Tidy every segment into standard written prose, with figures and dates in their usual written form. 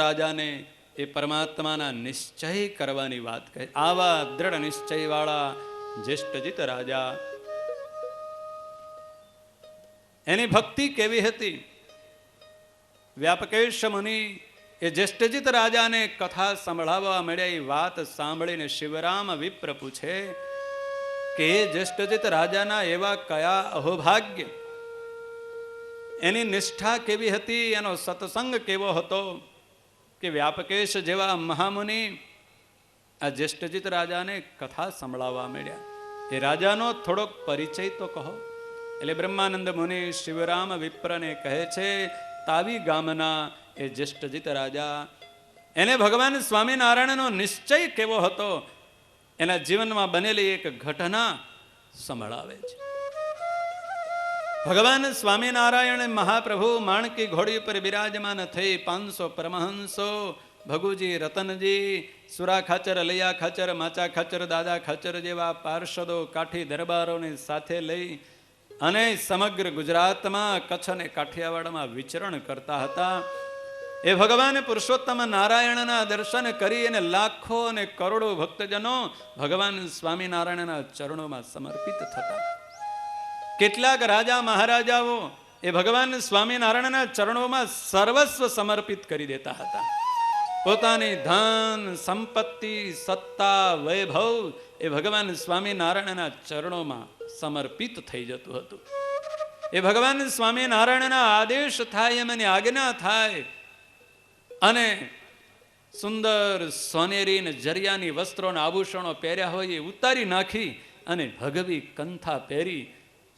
રાજાને એ પરમાત્માના નિશ્ચય કરવાની વાત કહે. આવા દ્રઢ નિશ્ચય વાળા જ્યેષ્ઠજીત રાજા, એની ભક્તિ કેવી હતી. વ્યાપકેશ મુનિ એ જ્યેષ્ઠજીત રાજાને કથા સંભળાવવા મળ્યા. એ વાત સાંભળીને શિવરામ વિપ્ર પૂછે કે એ જ્યેષ્ઠજીત રાજાના એવા કયા અહોભાગ્ય, એની નિષ્ઠા કેવી હતી, એનો સત્સંગ કેવો હતો કે વ્યાપકેશ જેવા મહામુનિ આ જ્યેષ્ઠજીત રાજાને કથા સંભળાવવા મળ્યા. એ રાજાનો થોડોક પરિચય તો કહો. એટલે બ્રહ્માનંદ મુનિ શિવરામ વિપ્રને કહે છે, તાવી ગામના એ જ્યેષ્ઠજીત રાજા, એને ભગવાન સ્વામિનારાયણનો નિશ્ચય કેવો હતો એના જીવનમાં બનેલી એક ઘટના સંભળાવે છે. ભગવાન સ્વામિનારાયણ મહાપ્રભુ માણકી ઘોડી ઉપર બિરાજમાન થઈ 500 પરમહંસો, ભગુજી, રતનજી, સુરા ખાચર, લૈયા ખાચર, માચા ખાચર, દાદા ખાચર જેવા પાર્ષદો, કાઠી દરબારોને સાથે લઈ અને સમગ્ર ગુજરાતમાં, કચ્છ અને કાઠિયાવાડમાં વિચરણ કરતા હતા. એ ભગવાન પુરુષોત્તમ નારાયણના દર્શન કરી અને લાખો અને કરોડો ભક્તજનો ભગવાન સ્વામિનારાયણના ચરણોમાં સમર્પિત થતા. કેટલાક રાજા મહારાજાઓ એ ભગવાન સ્વામિનારાયણના ચરણોમાં સર્વસ્વ સમર્પિત કરી દેતા હતા. પોતાની ધન, સંપત્તિ, સત્તા, વૈભવ એ ભગવાન સ્વામિનારાયણના ચરણોમાં સમર્પિત થઈ જતું હતું. એ ભગવાન સ્વામિનારાયણના આદેશ થાય, એમની આજ્ઞા થાય અને સુંદર સોનેરી ને જરિયાની વસ્ત્રો અને આભૂષણો પહેર્યા હોય એ ઉતારી નાખી અને ભગવી કંથા પહેરી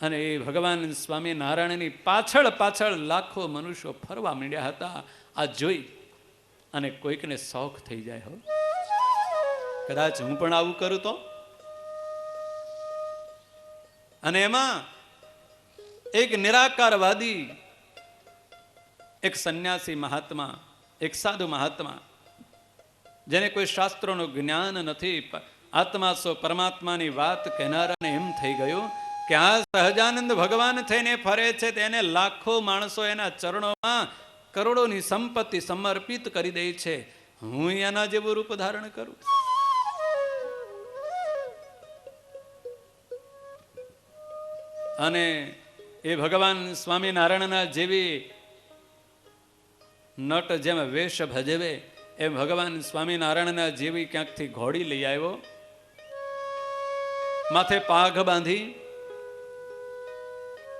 અને એ ભગવાન સ્વામિનારાયણની પાછળ પાછળ લાખો મનુષ્યો ફરવા માંડ્યા હતા. આ જોઈ અને કોઈકને શોખ થઈ જાય. હો, કદાચ હું પણ આવું કરું તો. અને એમાં એક નિરાકારવાદી, એક સંન્યાસી મહાત્મા, એક સાધુ મહાત્મા, જેને કોઈ શાસ્ત્રોનું જ્ઞાન નથી, આત્મા સો પરમાત્માની વાત કહેનારાને એમ થઈ ગયું કે આ સહજાનંદ ભગવાન થઈને ફરે છે, તેને લાખો માણસો એના ચરણોમાં કરોડોની સંપત્તિ સમર્પિત કરી દે છે, હું એના જેવું રૂપ ધારણ કરું. અને એ ભગવાન સ્વામિનારાયણના જેવી નટ જેમ વેશ ભજવે એ ભગવાન સ્વામિનારાયણના જેવી ક્યાંકથી ઘોડી લઈ આવ્યો, માથે પાઘ બાંધી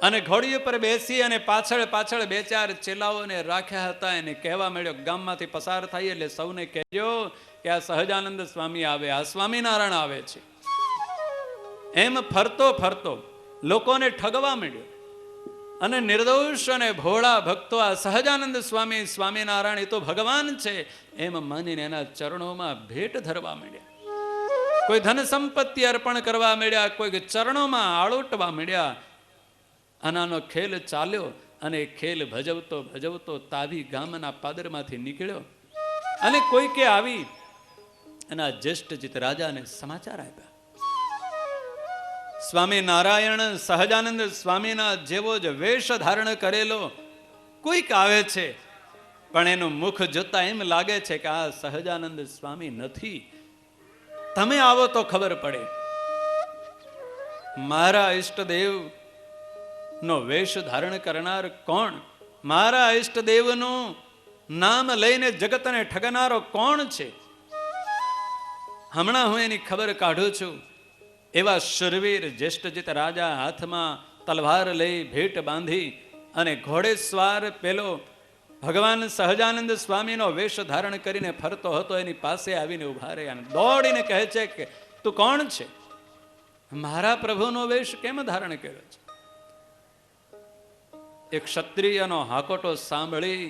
અને ઘોડી ઉપર બેસી અને પાછળ પાછળ 2-4 ચેલાઓને રાખ્યા હતા. એને કહેવા મળ્યો, ગામમાંથી પસાર થાય એટલે સૌને કહેજો કે આ સહજાનંદ સ્વામી આવે, આ સ્વામિનારાયણ આવે છે. એમ ફરતો ફરતો લોકોને ઠગવા મળ્યો અને નિર્દોષ અને ભોળા ભક્તો આ સહજાનંદ સ્વામી, સ્વામિનારાયણ એ તો ભગવાન છે એમ માનીને એના ચરણોમાં ભેટ ધરવા મળ્યા. કોઈ ધન સંપત્તિ અર્પણ કરવા મળ્યા, કોઈ ચરણોમાં આળોટવા મળ્યા. આનાનો ખેલ ચાલ્યો અને ખેલ ભજવતો ભજવતો તાવી ગામના પાદરમાંથી નીકળ્યો અને કોઈકે આવી એના જ્યેષ્ઠજીત રાજાને સમાચાર આપ્યા, સ્વામિનારાયણ સહજાનંદ સ્વામીના જેવો જ વેશ ધારણ કરેલો કોઈક આવે છે, પણ એનું મુખ જોતા એમ લાગે છે કે આ સહજાનંદ સ્વામી નથી, તમે આવો તો ખબર પડે. મારા ઈષ્ટદેવ નો વેશ ધારણ કરનાર કોણ, મારા ઈષ્ટદેવનું નામ લઈને જગતને ઠગનારો કોણ છે, હમણાં હું એની ખબર કાઢું છું. એવા શૂરવીર જ્યેષ્ઠજીત રાજા હાથમાં તલવાર લઈ ભેટ બાંધી અને ઘોડેસ્વાર પેલો ભગવાન સહજાનંદ સ્વામીનો વેશ ધારણ કરીને ફરતો હતો એની પાસે આવીને ઉભા રહ્યા અને દોડીને કહે છે કે તું કોણ છે, મારા પ્રભુનો વેશ કેમ ધારણ કર્યો છે. એક ક્ષત્રિયનો હાકોટો સાંભળી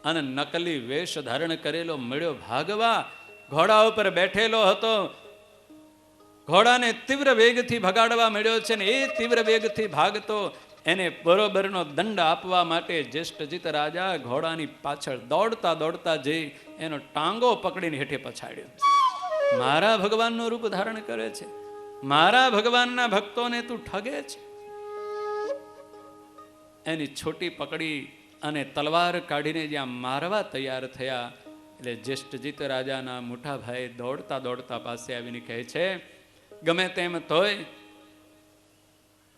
અને નકલી વેશ ધારણ કરેલો મળ્યો ભાગવા. ઘોડા ઉપર બેઠેલો હતો, ઘોડાને તીવ્ર વેગથી ભગાડવા મળ્યો છે ને એ તીવ્ર વેગથી ભાગતો એને બરોબરનો દંડ આપવા માટે જ્યેષ્ઠજીત રાજા ઘોડાની પાછળ દોડતા દોડતા જઈ એનો ટાંગો પકડીને હેઠે પછાડ્યો. મારા ભગવાનનું રૂપ ધારણ કરે છે, મારા ભગવાનના ભક્તોને તું ઠગે છે. એની છોટી પકડી અને તલવાર કાઢીને જ્યાં મારવા તૈયાર થયા, એટલે જ્યેષ્ઠજીત રાજાના મોટા ભાઈ દોડતા દોડતા પાસે આવીને કહે છે, ગમે તેમ તોય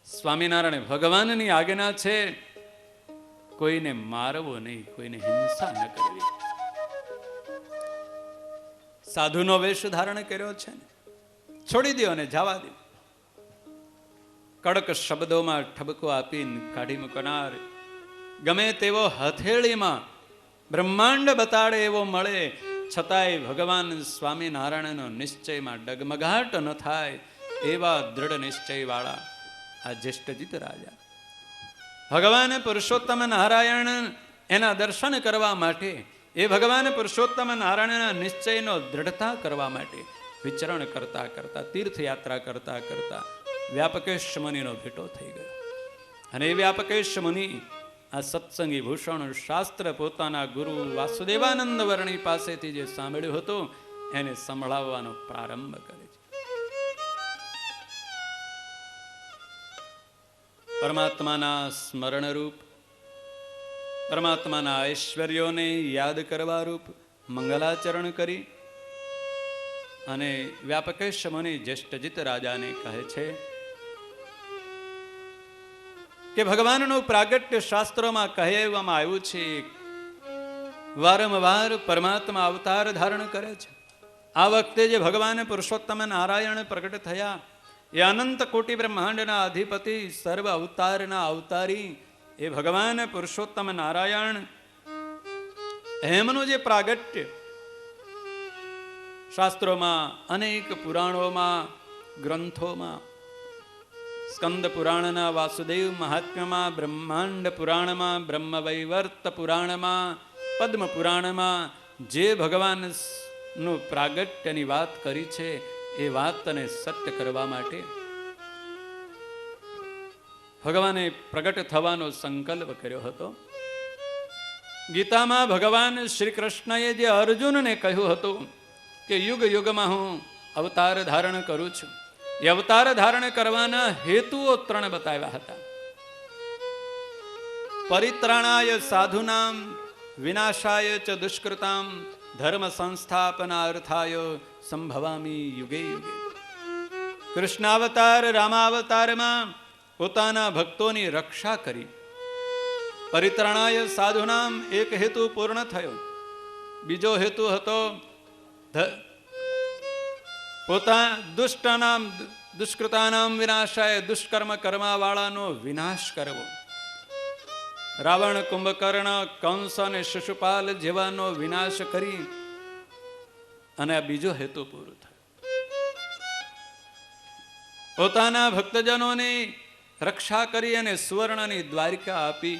સ્વામિનારાયણ ભગવાનની આજ્ઞા છે, કોઈને મારવો નહીં, કોઈને હિંસા ન કરવી. સાધુનો વેશ ધારણ કર્યો છે ને, છોડી દો અને જવા દો. કડક શબ્દોમાં ઠબકો આપીને કાઢી મૂકનાર, ગમે તેવો હથેળીમાં બ્રહ્માંડ બતાડે એવો મળે, છતાંય ભગવાન સ્વામિનારાયણનો નિશ્ચયમાં ડગમગાટ ન થાય એવા દ્રઢ નિશ્ચય વાળા આ જ્યેષ્ઠજીત રાજા ભગવાન પુરુષોત્તમ નારાયણ એના દર્શન કરવા માટે, એ ભગવાન પુરુષોત્તમ નારાયણના નિશ્ચયનો દ્રઢતા કરવા માટે વિચરણ કરતા કરતા, તીર્થયાત્રા કરતા કરતા વ્યાપકેશ મુનિનો ભેટો થઈ ગયો. અને એ વ્યાપકેશ મુનિ આ સત્સંગી ભૂષણ શાસ્ત્ર પોતાના ગુરુ વાસુદેવાનંદ વર્ણી પાસેથી જે સાંભળ્યું હતું એને સંભળાવવાનો પ્રારંભ કરે છે. પરમાત્માના સ્મરણ રૂપ, પરમાત્માના ઐશ્વર્યોને યાદ કરવા રૂપ મંગલાચરણ કરી અને વ્યાપકેશ મુનિ જ્યેષ્ઠજીત રાજાને કહે છે કે ભગવાનનું પ્રાગટ્ય શાસ્ત્રોમાં કહેવામાં આવ્યું છે, વારંવાર પરમાત્મા અવતાર ધારણ કરે છે. આ વખતે જે ભગવાન પુરુષોત્તમ નારાયણ પ્રગટ થયા, એ અનંત કોટી બ્રહ્માંડના અધિપતિ, સર્વ અવતારના અવતારી એ ભગવાન પુરુષોત્તમ નારાયણ, એમનું જે પ્રાગટ્ય શાસ્ત્રોમાં, અનેક પુરાણોમાં, ગ્રંથોમાં, સ્કંદ પુરાણના વાસુદેવ મહાત્મ્યમાં, બ્રહ્માંડ પુરાણમાં, બ્રહ્મવૈવર્ત પુરાણમાં, પદ્મ પુરાણમાં જે ભગવાનનું પ્રાગટ્યની વાત કરી છે, એ વાતને સત્ય કરવા માટે ભગવાને પ્રગટ થવાનો સંકલ્પ કર્યો હતો. ગીતામાં ભગવાન શ્રી કૃષ્ણએ જે અર્જુનને કહ્યું હતું કે યુગ યુગમાં હું અવતાર ધારણ કરું છું, એ અવતાર ધારણ કરવાના હેતુઓ 3 બતાવ્યા હતા. પરિત્રાણાય સાધુનામ વિનાશાય ચ દુષ્કૃતામ ધર્મ સંસ્થાપનાર્થાય સંભવામી યુગે યુગે. કૃષ્ણાવતાર રામાવતારમાં પોતાના ભક્તોની રક્ષા કરી. પરિત્રાણાય સાધુનામ એક હેતુ પૂર્ણ થયો. બીજો હેતુ હતો દુષ્કૃતાનામ વિનાશાય, દુષ્કર્મ કરવા વાળાનો વિનાશ કરવો. રાવણ, કુંભકર્ણ, કંસ અને શિશુપાલ જેવાનો વિનાશ કરી અને આ બીજો હેતુ પૂરો થયો. પોતાના ભક્તજનોની રક્ષા કરી અને સુવર્ણની દ્વારિકા આપી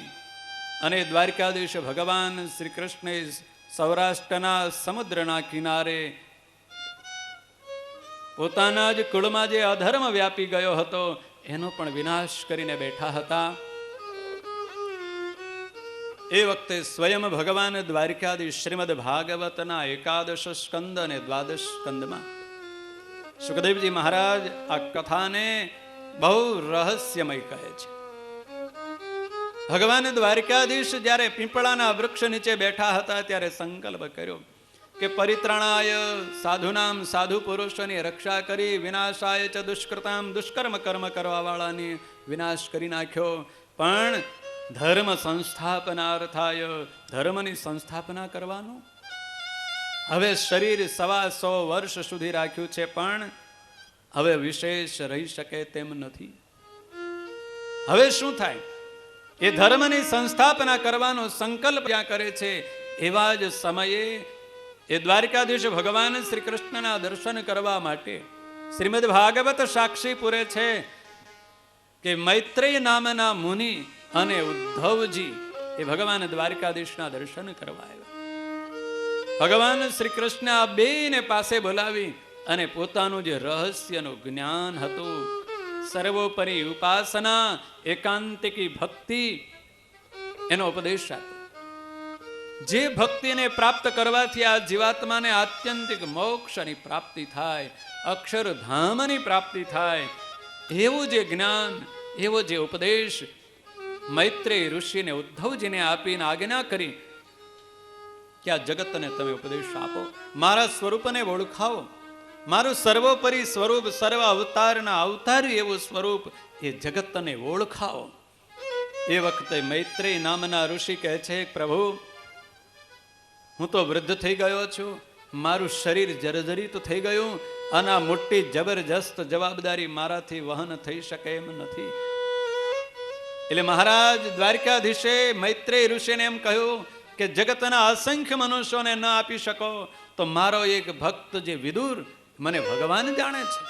અને દ્વારકાધીશ ભગવાન શ્રી કૃષ્ણે સૌરાષ્ટ્રના સમુદ્રના કિનારે પોતાના જ કુળમાં જે અધર્મ વ્યાપી ગયો હતો એનો પણ વિનાશ કરીને બેઠા હતા. એ વખતે સ્વયં ભગવાન દ્વારકાધીશ શ્રીમદ ભાગવતના 11 સ્કંદ અને 12 સ્કંદમાં સુખદેવજી મહારાજ આ કથાને બહુ રહસ્યમય કહે છે. ભગવાન દ્વારકાધીશ જ્યારે પીપળાના વૃક્ષ નીચે બેઠા હતા ત્યારે સંકલ્પ કર્યો કે પરિત્રાણાય સાધુનામ, સાધુ પુરુષોની રક્ષા કરી, વિનાશાય ચ દુષ્કૃતામ, દુષ્કર્મ કર્મ કરવા વાળાની વિનાશ કરી નાખ્યો, પણ ધર્મ સંસ્થાપનાર્થાય, ધર્મની સંસ્થાપના કરવાનું. હવે શરીર 125 વર્ષ સુધી રાખ્યું છે, પણ હવે વિશેષ રહી શકે તેમ નથી. હવે શું થાય? એ ધર્મની સંસ્થાપના કરવાનો સંકલ્પ જ્યાં કરે છે એવા જ સમયે એ દ્વારકાધીશ ભગવાન શ્રી કૃષ્ણના દર્શન કરવા માટે શ્રીમદ ભાગવત સાક્ષી પૂરે છે કે મૈત્રેય નામના મુનિ અને ઉદ્ધવજી એ ભગવાન દ્વારકાધીશના દર્શન કરવા આવ્યા. ભગવાન શ્રી કૃષ્ણ આ બેને પાસે બોલાવી અને પોતાનું જે રહસ્યનું જ્ઞાન હતું, સર્વોપરી ઉપાસના, એકાંતિકી ભક્તિ, એનો ઉપદેશ આપ્યો. જે ભક્તિને પ્રાપ્ત કરવાથી આ જીવાત્માને આત્યંતિક મોક્ષની પ્રાપ્તિ થાય, અક્ષરધામની પ્રાપ્તિ થાય, એવું જે જ્ઞાન, એવો જે ઉપદેશ મૈત્રેય ઋષિને ઉદ્ધવજીને આપીને આજ્ઞા કરી કે આ જગતને તમે ઉપદેશ આપો, મારા સ્વરૂપને ઓળખાવો. મારું સર્વોપરી સ્વરૂપ, સર્વ અવતારના અવતાર્યું એવું સ્વરૂપ એ જગતને ઓળખાવો. એ વખતે મૈત્રેય નામના ઋષિ કહે છે, પ્રભુ હું તો વૃદ્ધ થઈ ગયો છું, મારું શરીર જર્જરિત થઈ ગયું અને આ મોટી જબરજસ્ત જવાબદારી મારાથી વહન થઈ શકે એમ નથી. એટલે મહારાજ દ્વારકાધીશે મૈત્રેય ઋષિને એમ કહ્યું કે જગતના અસંખ્ય મનુષ્યોને ન આપી શકો તો મારો એક ભક્ત જે વિદુર, મને ભગવાન જાણે છે.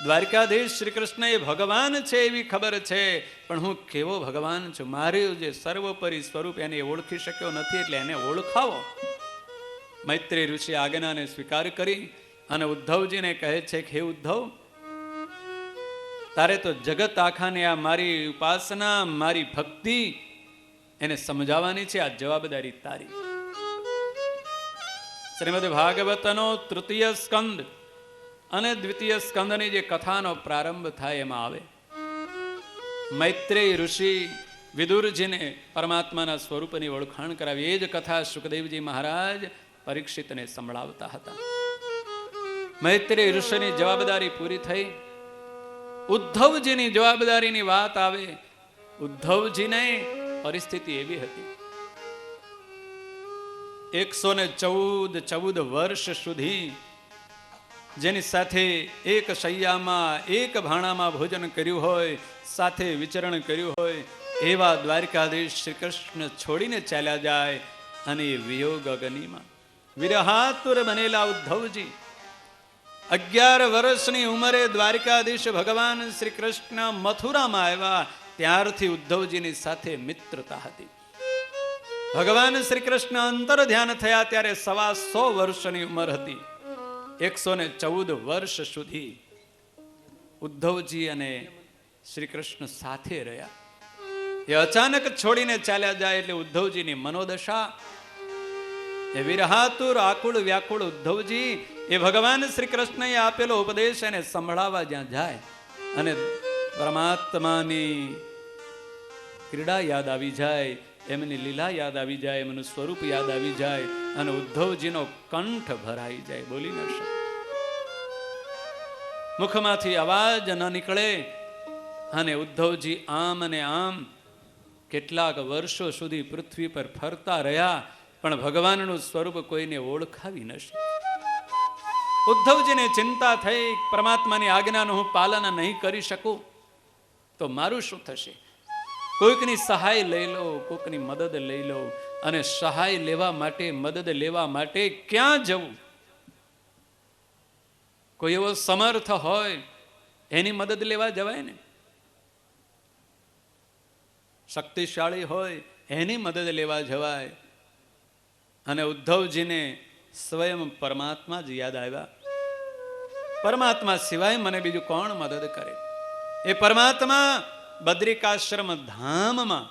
દ્વારકાધીશ શ્રી કૃષ્ણ એ ભગવાન છે એવી ખબર છે, પણ હું કેવો ભગવાન છું, મારું જે સર્વોપરી સ્વરૂપ એને ઓળખી શક્યો નથી, એટલે એને ઓળખાવો. મૈત્રેય ઋષિ આજ્ઞાને સ્વીકાર કરી અને ઉદ્ધવજીને કહે છે કે હે ઉદ્ધવ, તારે તો જગત આખાને આ મારી ઉપાસના, મારી ભક્તિ એને સમજાવવાની છે, આ જવાબદારી તારી. શ્રીમદ ભાગવતનો તૃતીય સ્કંદ અને દ્વિતીય સ્કંદની જે કથાનો પ્રારંભ થાય એમાં આવે મૈત્રેય ઋષિ વિદુરજીને પરમાત્માના સ્વરૂપની ઓળખાણ કરાવી. એ જ કથા સુખદેવજી મહારાજ પરીક્ષિતને સંભળાવતા હતા. મૈત્રેય ઋષિની જવાબદારી પૂરી થઈ. ઉદ્ધવજીની જવાબદારીની વાત આવે. ઉદ્ધવજીને પરિસ્થિતિ એવી હતી, 114 વર્ષ સુધી જેની સાથે એક શૈયામાં એક ભાણામાં ભોજન કર્યું હોય, સાથે વિચરણ કર્યું હોય, એવા દ્વારકાધીશ શ્રી કૃષ્ણ છોડીને ચાલ્યા જાય અને એ વિયોગ અગ્નિમાં વિરહાતુર બનેલા ઉદ્ધવજી 11 વર્ષની ઉંમરે દ્વારકાધીશ ભગવાન શ્રી કૃષ્ણ મથુરામાં આવ્યા. ત્યારથી ઉદ્ધવજીની સાથે મિત્રતા હતી. ભગવાન શ્રી કૃષ્ણ અંતર ધ્યાન થયા ત્યારે 125 વર્ષની ઉંમર હતી. 114 વર્ષ સુધી ઉદ્ધવજી અને શ્રી કૃષ્ણ સાથે રહ્યા. એ અચાનક છોડીને ચાલ્યા જાય એટલે ઉદ્ધવજીની મનોદશા, એ વિરહાતુર આકુળ વ્યાકુળ ઉદ્ધવજી એ ભગવાન શ્રી કૃષ્ણએ આપેલો ઉપદેશ એને સંભળાવવા જ્યાં જાય અને પરમાત્માની ક્રીડા યાદ આવી જાય, એમની લીલા યાદ આવી જાય, એમનું સ્વરૂપ યાદ આવી જાય અને ઉદ્ધવજીનો કંઠ ભરાઈ જાય, બોલી ન શકે, મુખમાંથી અવાજ ન નીકળે. અને ઉદ્ધવજી આમ અને આમ કેટલાક વર્ષો સુધી પૃથ્વી પર ફરતા રહ્યા, પણ ભગવાનનું સ્વરૂપ કોઈને ઓળખાવી ન શકે. ઉદ્ધવજીને ચિંતા થઈ, પરમાત્માની આજ્ઞાનું હું પાલન નહીં કરી શકું તો મારું શું થશે? કોઈકની સહાય લઈ લો, કોઈકની મદદ લઈ લો. અને સહાય લેવા માટે, મદદ લેવા માટે ક્યાં જવું? કોઈ એવો સમર્થ હોય એની મદદ લેવા જવાય ને, શક્તિશાળી હોય એની મદદ લેવા જવાય. અને ઉદ્ધવજીને સ્વયં પરમાત્મા જ યાદ આવ્યા. પરમાત્મા સિવાય મને બીજું કોણ મદદ કરે? એ પરમાત્મા બદ્રિકાશ્રમ ધામમાં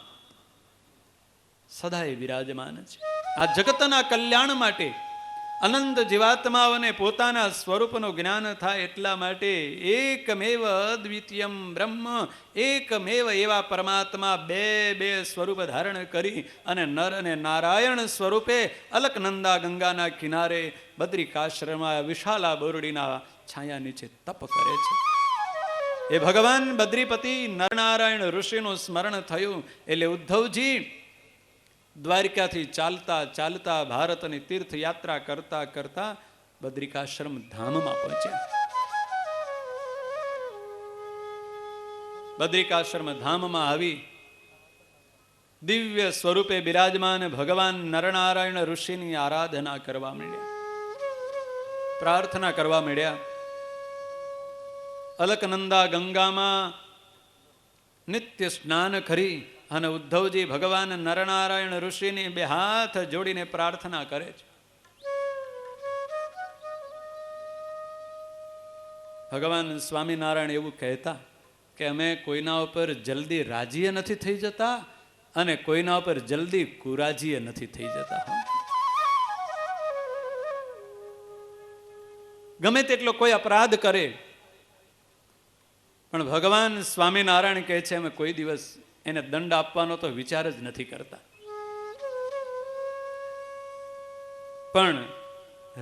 સદાય વિરાજમાન છે. આ જગતના કલ્યાણ માટે, અનંત જીવાત્માઓને પોતાના સ્વરૂપનું જ્ઞાન થાય એટલા માટે એકમેવ અદ્વિતીયમ બ્રહ્મ, એકમેવ એવા પરમાત્મા બે સ્વરૂપ ધારણ કરી અને નર અને નારાયણ સ્વરૂપે અલકનંદા ગંગાના કિનારે બદ્રિકાશ્રમમાં વિશાલા બોરડીના છાયા નીચે તપ કરે છે. એ ભગવાન બદ્રીપતિ નરનારાયણ ઋષિનું સ્મરણ થયું એટલે ઉદ્ધવજી દ્વારિકાથી ચાલતા ચાલતા ભારતની તીર્થયાત્રા કરતા કરતા બદ્રિકાશ્રમ ધામમાં પહોંચ્યા. બદ્રિકાશ્રમ ધામમાં આવી દિવ્ય સ્વરૂપે બિરાજમાન ભગવાન નરનારાયણ ઋષિની આરાધના કરવા માંડ્યા, પ્રાર્થના કરવા માંડ્યા. અલકનંદા ગંગામાં નિત્ય સ્નાન કરી અને ઉદ્ધવજી ભગવાન નરનારાયણ ઋષિની બે હાથ જોડીને પ્રાર્થના કરે છે. ભગવાન સ્વામિનારાયણ એવું કહેતા કે અમે કોઈના ઉપર જલ્દી રાજીએ નથી થઈ જતા અને કોઈના ઉપર જલ્દી કુરાજીએ નથી થઈ જતા. ગમે તેટલો કોઈ અપરાધ કરે પણ ભગવાન સ્વામિનારાયણ કહે છે અમે કોઈ દિવસ એને દંડ આપવાનો તો વિચાર જ નથી કરતા. પણ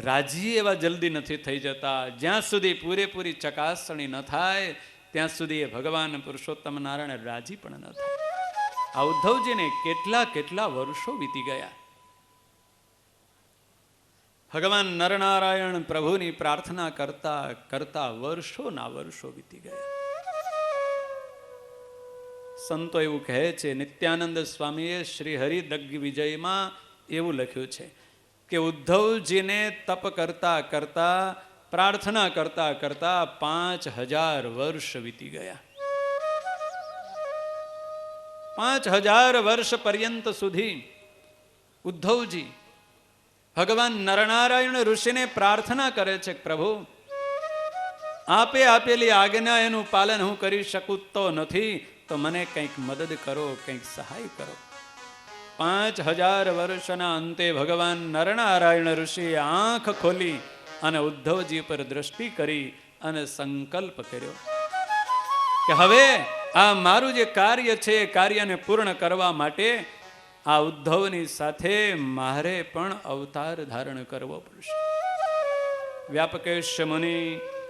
રાજી એવા જલ્દી નથી થઈ જતા. જ્યાં સુધી પૂરેપૂરી ચકાસણી ન થાય ત્યાં સુધી એ ભગવાન પુરુષોત્તમ નારાયણ રાજી પણ ન થાય. આ ઉદ્ધવજીને કેટલા કેટલા વર્ષો વીતી ગયા. ભગવાન નરનારાયણ પ્રભુની પ્રાર્થના કરતા કરતા વર્ષોના વર્ષો વીતી ગયા. સંતો એવું કહે છે, નિત્યાનંદ સ્વામીએ શ્રી હરિ દિગ્વિજયમાં એવું લખ્યું છે કે ઉદ્ધવજીને તપ કરતા કરતા પ્રાર્થના કરતા કરતા 5000 વર્ષ વીતી ગયા. 5000 વર્ષ પર્યંત સુધી ઉદ્ધવજી ભગવાન નરનારાયણ ઋષિને પ્રાર્થના કરે છે, પ્રભુ આપે આપેલી આજ્ઞા એનું પાલન હું કરી શકું તો નથી, તો મને કંઈક મદદ કરો, કંઈક સહાય કરો. 5000 વર્ષના અંતે ભગવાન નરનારાયણ ઋષિએ આંખ ખોલી અને ઉદ્ધવજી પર દ્રષ્ટિ કરી અને સંકલ્પ કર્યો કે હવે આ મારું જે કાર્ય છે એ કાર્યને પૂર્ણ કરવા માટે આ ઉદ્ધવની સાથે મારે પણ અવતાર ધારણ કરવો પડશે. વ્યાપકેશ મુનિ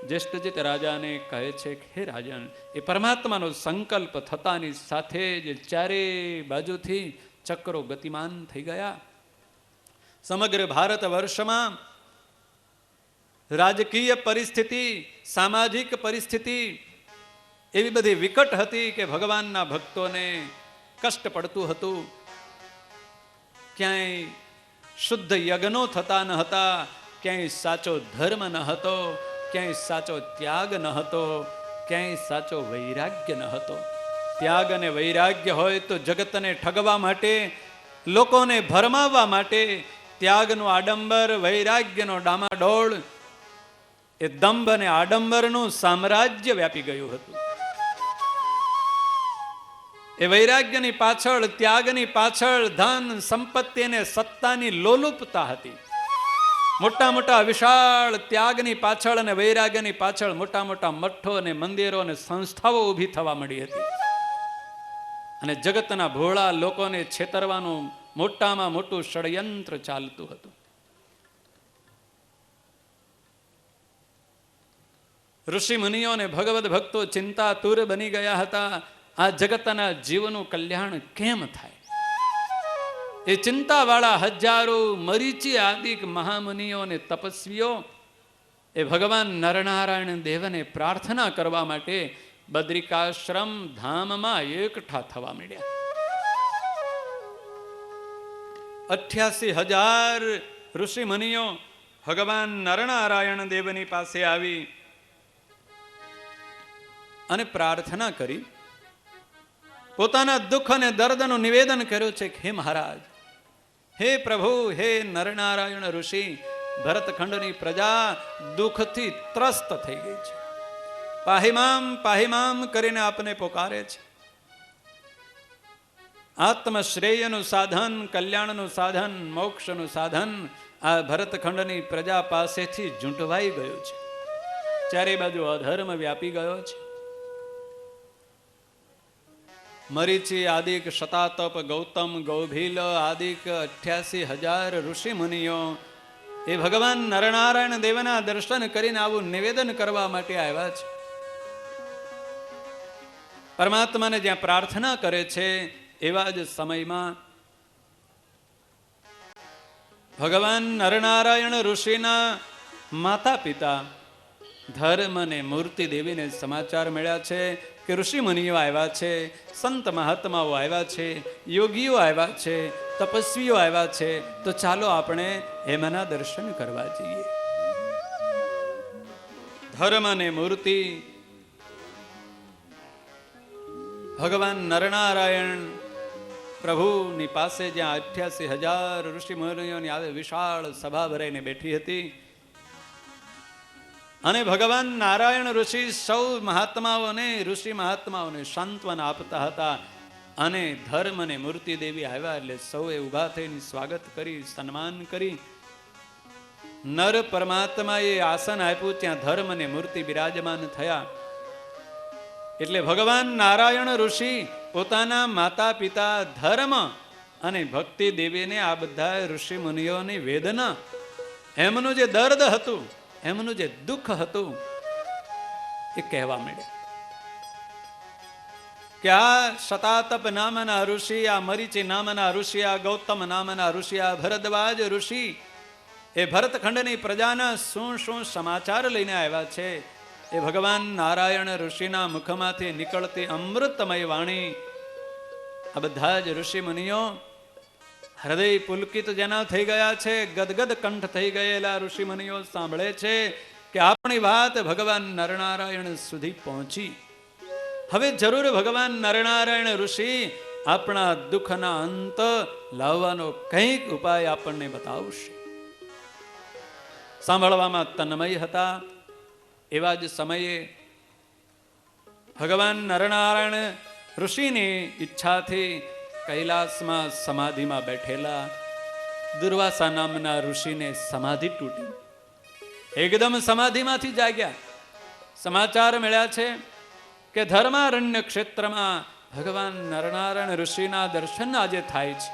જ્યેષ્ઠજીત રાજાને કહે છે કે હે રાજન, એ પરમાત્માનો સંકલ્પ થતાની સાથે જ ચારે બાજુથી ચક્રો ગતિમાન થઈ ગયા. સમગ્ર ભારત વર્ષમાં રાજકીય પરિસ્થિતિ, સામાજિક પરિસ્થિતિ એવી બધી વિકટ હતી કે ભગવાનના ભક્તોને કષ્ટ પડતું હતું. ક્યાંય શુદ્ધ યજ્ઞો થતા ન હતા, ક્યાંય સાચો ધર્મ ન હતો, ક્યાંય સાચો ત્યાગ ન હતો, ક્યાંય સાચો વૈરાગ્ય ન હતો. ત્યાગ અને વૈરાગ્ય હોય તો જગતને ઠગવા માટે, લોકોને ભરમાવવા માટે ત્યાગનું આડંબર, વૈરાગ્યનો ડામાડોળ, એ દંભ અને આડંબરનું સામ્રાજ્ય વ્યાપી ગયું હતું. એ વૈરાગ્યની પાછળ, ત્યાગની પાછળ ધન, સંપત્તિ અને સત્તાની લોલુપતા હતી. મોટા મોટા વિશાળ ત્યાગની પાછળ અને વૈરાગ્યની પાછળ મોટા મોટા મઠો અને મંદિરો અને સંસ્થાઓ ઊભી થવા મળી હતી. અને જગતના ભોળા લોકોને છેતરવાનું મોટામાં મોટું ષડયંત્ર ચાલતું હતું. ઋષિ મુનિઓ અને ભગવદ ભક્તો ચિંતાતુર બની ગયા હતા. આ જગતના જીવનું કલ્યાણ કેમ થાય? એ ચિંતાવાળા હજારો મરીચી આદિક મહામુનિઓ અને તપસ્વીઓ એ ભગવાન નરનારાયણ દેવને પ્રાર્થના કરવા માટે બદ્રિકાશ્રમ ધામમાં એકઠા થવા માંડ્યા. 88,000 ઋષિ મુનિઓ ભગવાન નરનારાયણ દેવની પાસે આવી અને પ્રાર્થના કરી, પોતાના દુઃખ અને દર્દનું નિવેદન કર્યું છે કે હે મહારાજ, હે પ્રભુ, હે નરનારાયણ ઋષિ, ભરતખંડની પ્રજા દુઃખથી ત્રસ્ત થઈ ગઈ છે. પાહિમામ પાહિમામ કરીને આપને પોકારે છે. આત્મશ્રેયનું સાધન, કલ્યાણનું સાધન, મોક્ષનું સાધન આ ભરતખંડની પ્રજા પાસેથી ઝૂંટવાઈ ગયું છે. ચારે બાજુ અધર્મ વ્યાપી ગયો છે. મરીચી આદિક, શતાતપ, ગૌતમ, ગૌભીલ આદિક 88,000 ઋષિ મુનિઓ એ ભગવાન નરનારાયણ દેવના દર્શન કરીને આવું નિવેદન કરવા માટે આવ્યા છે. પરમાત્માને જ્યાં પ્રાર્થના કરે છે એવા જ સમયમાં ભગવાન નરનારાયણ ઋષિના માતા પિતા ધર્મ અને મૂર્તિ દેવીને સમાચાર મળ્યા છે કે ઋષિ મુનિઓ આવ્યા છે, સંત મહાત્માઓ આવ્યા છે, યોગીઓ આવ્યા છે, તપસ્વીઓ આવ્યા છે, તો ચાલો આપણે એમના દર્શન કરવા જઈએ. ધર્મ અને મૂર્તિ ભગવાન નરનારાયણ પ્રભુની પાસે જ્યાં 88,000 ઋષિ મુનિઓની આવે વિશાળ સભા ભરાઈને બેઠી હતી અને ભગવાન નારાયણ ઋષિ સૌ મહાત્માઓને, ઋષિ મહાત્માઓને સાંત્વના આપતા હતા. અને ધર્મ અને મૂર્તિ દેવી આવ્યા એટલે સૌએ ઊભા થઈને સ્વાગત કરી, સન્માન કરી. નર પરમાત્માએ આસન આપ્યું, ત્યાં ધર્મ અને મૂર્તિ બિરાજમાન થયા. એટલે ભગવાન નારાયણ ઋષિ પોતાના માતા પિતા, ધર્મ અને ભક્તિ દેવીને આ બધા ઋષિ મુનિઓની વેદના, એમનું જે દર્દ હતું, એમનું જે દુઃખ હતું, એ કહેવા માંડ્યા કે આ શતાતપ નામના ઋષિ, આ મરીચી નામના ઋષિ, આ ગૌતમ નામના ઋષિ, આ ભરદ્વાજ ઋષિ એ ભરતખંડની પ્રજાના શું શું સમાચાર લઈને આવ્યા છે. એ ભગવાન નારાયણ ઋષિના મુખમાંથી નીકળતી અમૃતમય વાણી આ બધા જ ઋષિ મુનિઓ હૃદય પુલકિત જેના થઈ ગયા છે, ગદગદ કંઠ થઈ ગયેલા ઋષિ મુનિઓ સાંભળે છે કે આપણી વાત ભગવાન નરનારાયણ સુધી પહોંચી. હવે જરૂર ભગવાન નરનારાયણ ઋષિ આપણા દુઃખના અંત લાવવાનો કંઈક ઉપાય આપણને બતાવશે. સાંભળવામાં તન્મય હતા. એવા જ સમયે ભગવાન નરનારાયણ ઋષિની ઈચ્છાથી કૈલાસમાં સમાધિમાં બેઠેલા દુર્વાસા નામના ઋષિને સમાધિ તૂટી. એકદમ સમાધિમાંથી જાગ્યા. સમાચાર મળ્યા છે કે ધર્મારણ્ય ક્ષેત્રમાં ભગવાન નરનારાયણ ઋષિના દર્શન આજે થાય છે.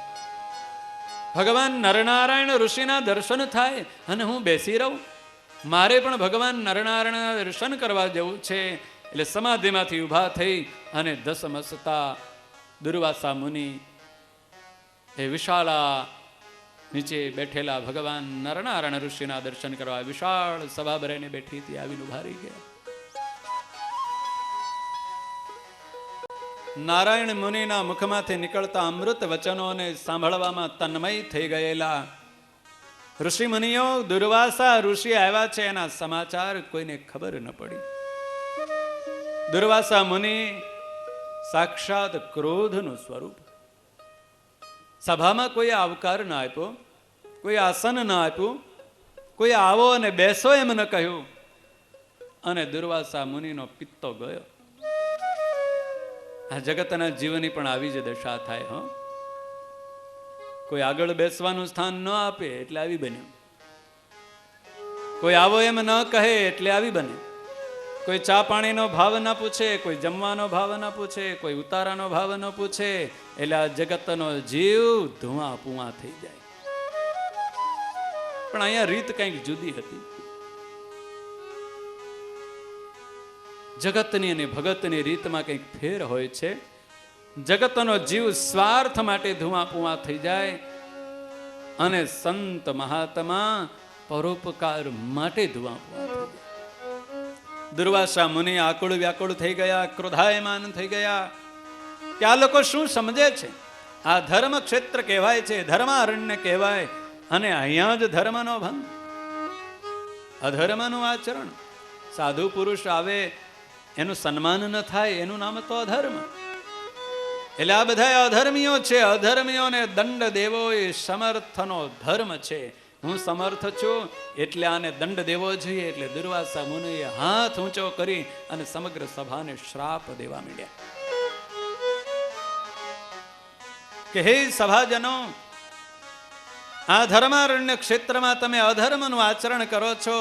ભગવાન નરનારાયણ ઋષિના દર્શન થાય અને હું બેસી રહું? મારે પણ ભગવાન નરનારાયણ દર્શન કરવા જવું છે. એટલે સમાધિમાંથી ઊભા થઈ અને દસમસતા દુર્વાસા મુનિ એ વિશાળા નીચે બેઠેલા ભગવાન નરનારાયણ ઋષિના દર્શન કરવા વિશાળ સભા ભરાઈને બેઠી હતી, આવીને ઊભા રહી ગયા. નારાયણ મુનિના મુખમાંથી નીકળતા અમૃત વચનોને સાંભળવામાં તન્મય થઈ ગયેલા ઋષિ મુનિઓ, દુર્વાસા ઋષિ આવ્યા છે એના સમાચાર કોઈને ખબર ન પડી. દુર્વાસા મુનિ સાક્ષાત ક્રોધનું સ્વરૂપ. સભામાં કોઈ આવકાર ના આપ્યો, કોઈ આસન ના આપ્યું, કોઈ આવો અને બેસો એમ ન કહ્યું, અને દુર્વાસા મુનિનો પિત્તો ગયો. આ જગતના જીવની પણ આવી જ દશા થાય. હો, કોઈ આગળ બેસવાનું સ્થાન ન આપે એટલે આવી બન્યું, કોઈ આવો એમ ન કહે એટલે આવી બને, કોઈ ચા પાણીનો ભાવ ના પૂછે, કોઈ જમવાનો ભાવ ના પૂછે, કોઈ ઉતારાનો ભાવ ન પૂછે, એટલે આ જગતનો જીવ ધુઆ પુઆ થઈ જાય. પણ અહીંયા રીત કંઈક જુદી હતી. જગતની અને ભગતની રીતમાં કંઈક ફેર હોય છે. જગતનો જીવ સ્વાર્થ માટે ધુઆ પુઆ થઈ જાય અને સંત મહાત્મા પરોપકાર માટે ધુઆ પુઆ થઈ જાય. દુર્વાસા મુનિ આકુળ વ્યાકુળ થઈ ગયા, ક્રોધાયમાન થઈ ગયા કે આ લોકો શું સમજે છે? આ ધર્મ ક્ષેત્ર કહેવાય છે, ધર્મારણ્ય કહેવાય, અને અહીંયા જ ધર્મનો ભંગ, અધર્મનું આચરણ. સાધુ પુરુષ આવે એનું સન્માન ન થાય, એનું નામ તો અધર્મ. એટલે આ બધા અધર્મીઓ છે. અધર્મીઓને દંડ દેવો એ સમર્થનો ધર્મ છે. હું સમર્થ છું એટલે આને દંડ દેવો જોઈએ. એટલે દુર્વાસા મુનિએ હાથ ઊંચો કરી અને સમગ્ર સભાને શ્રાપ દેવા માંડ્યા કે હે સભાજનો, આ ધર્મારણ્ય ક્ષેત્રમાં તમે અધર્મનું આચરણ કરો છો,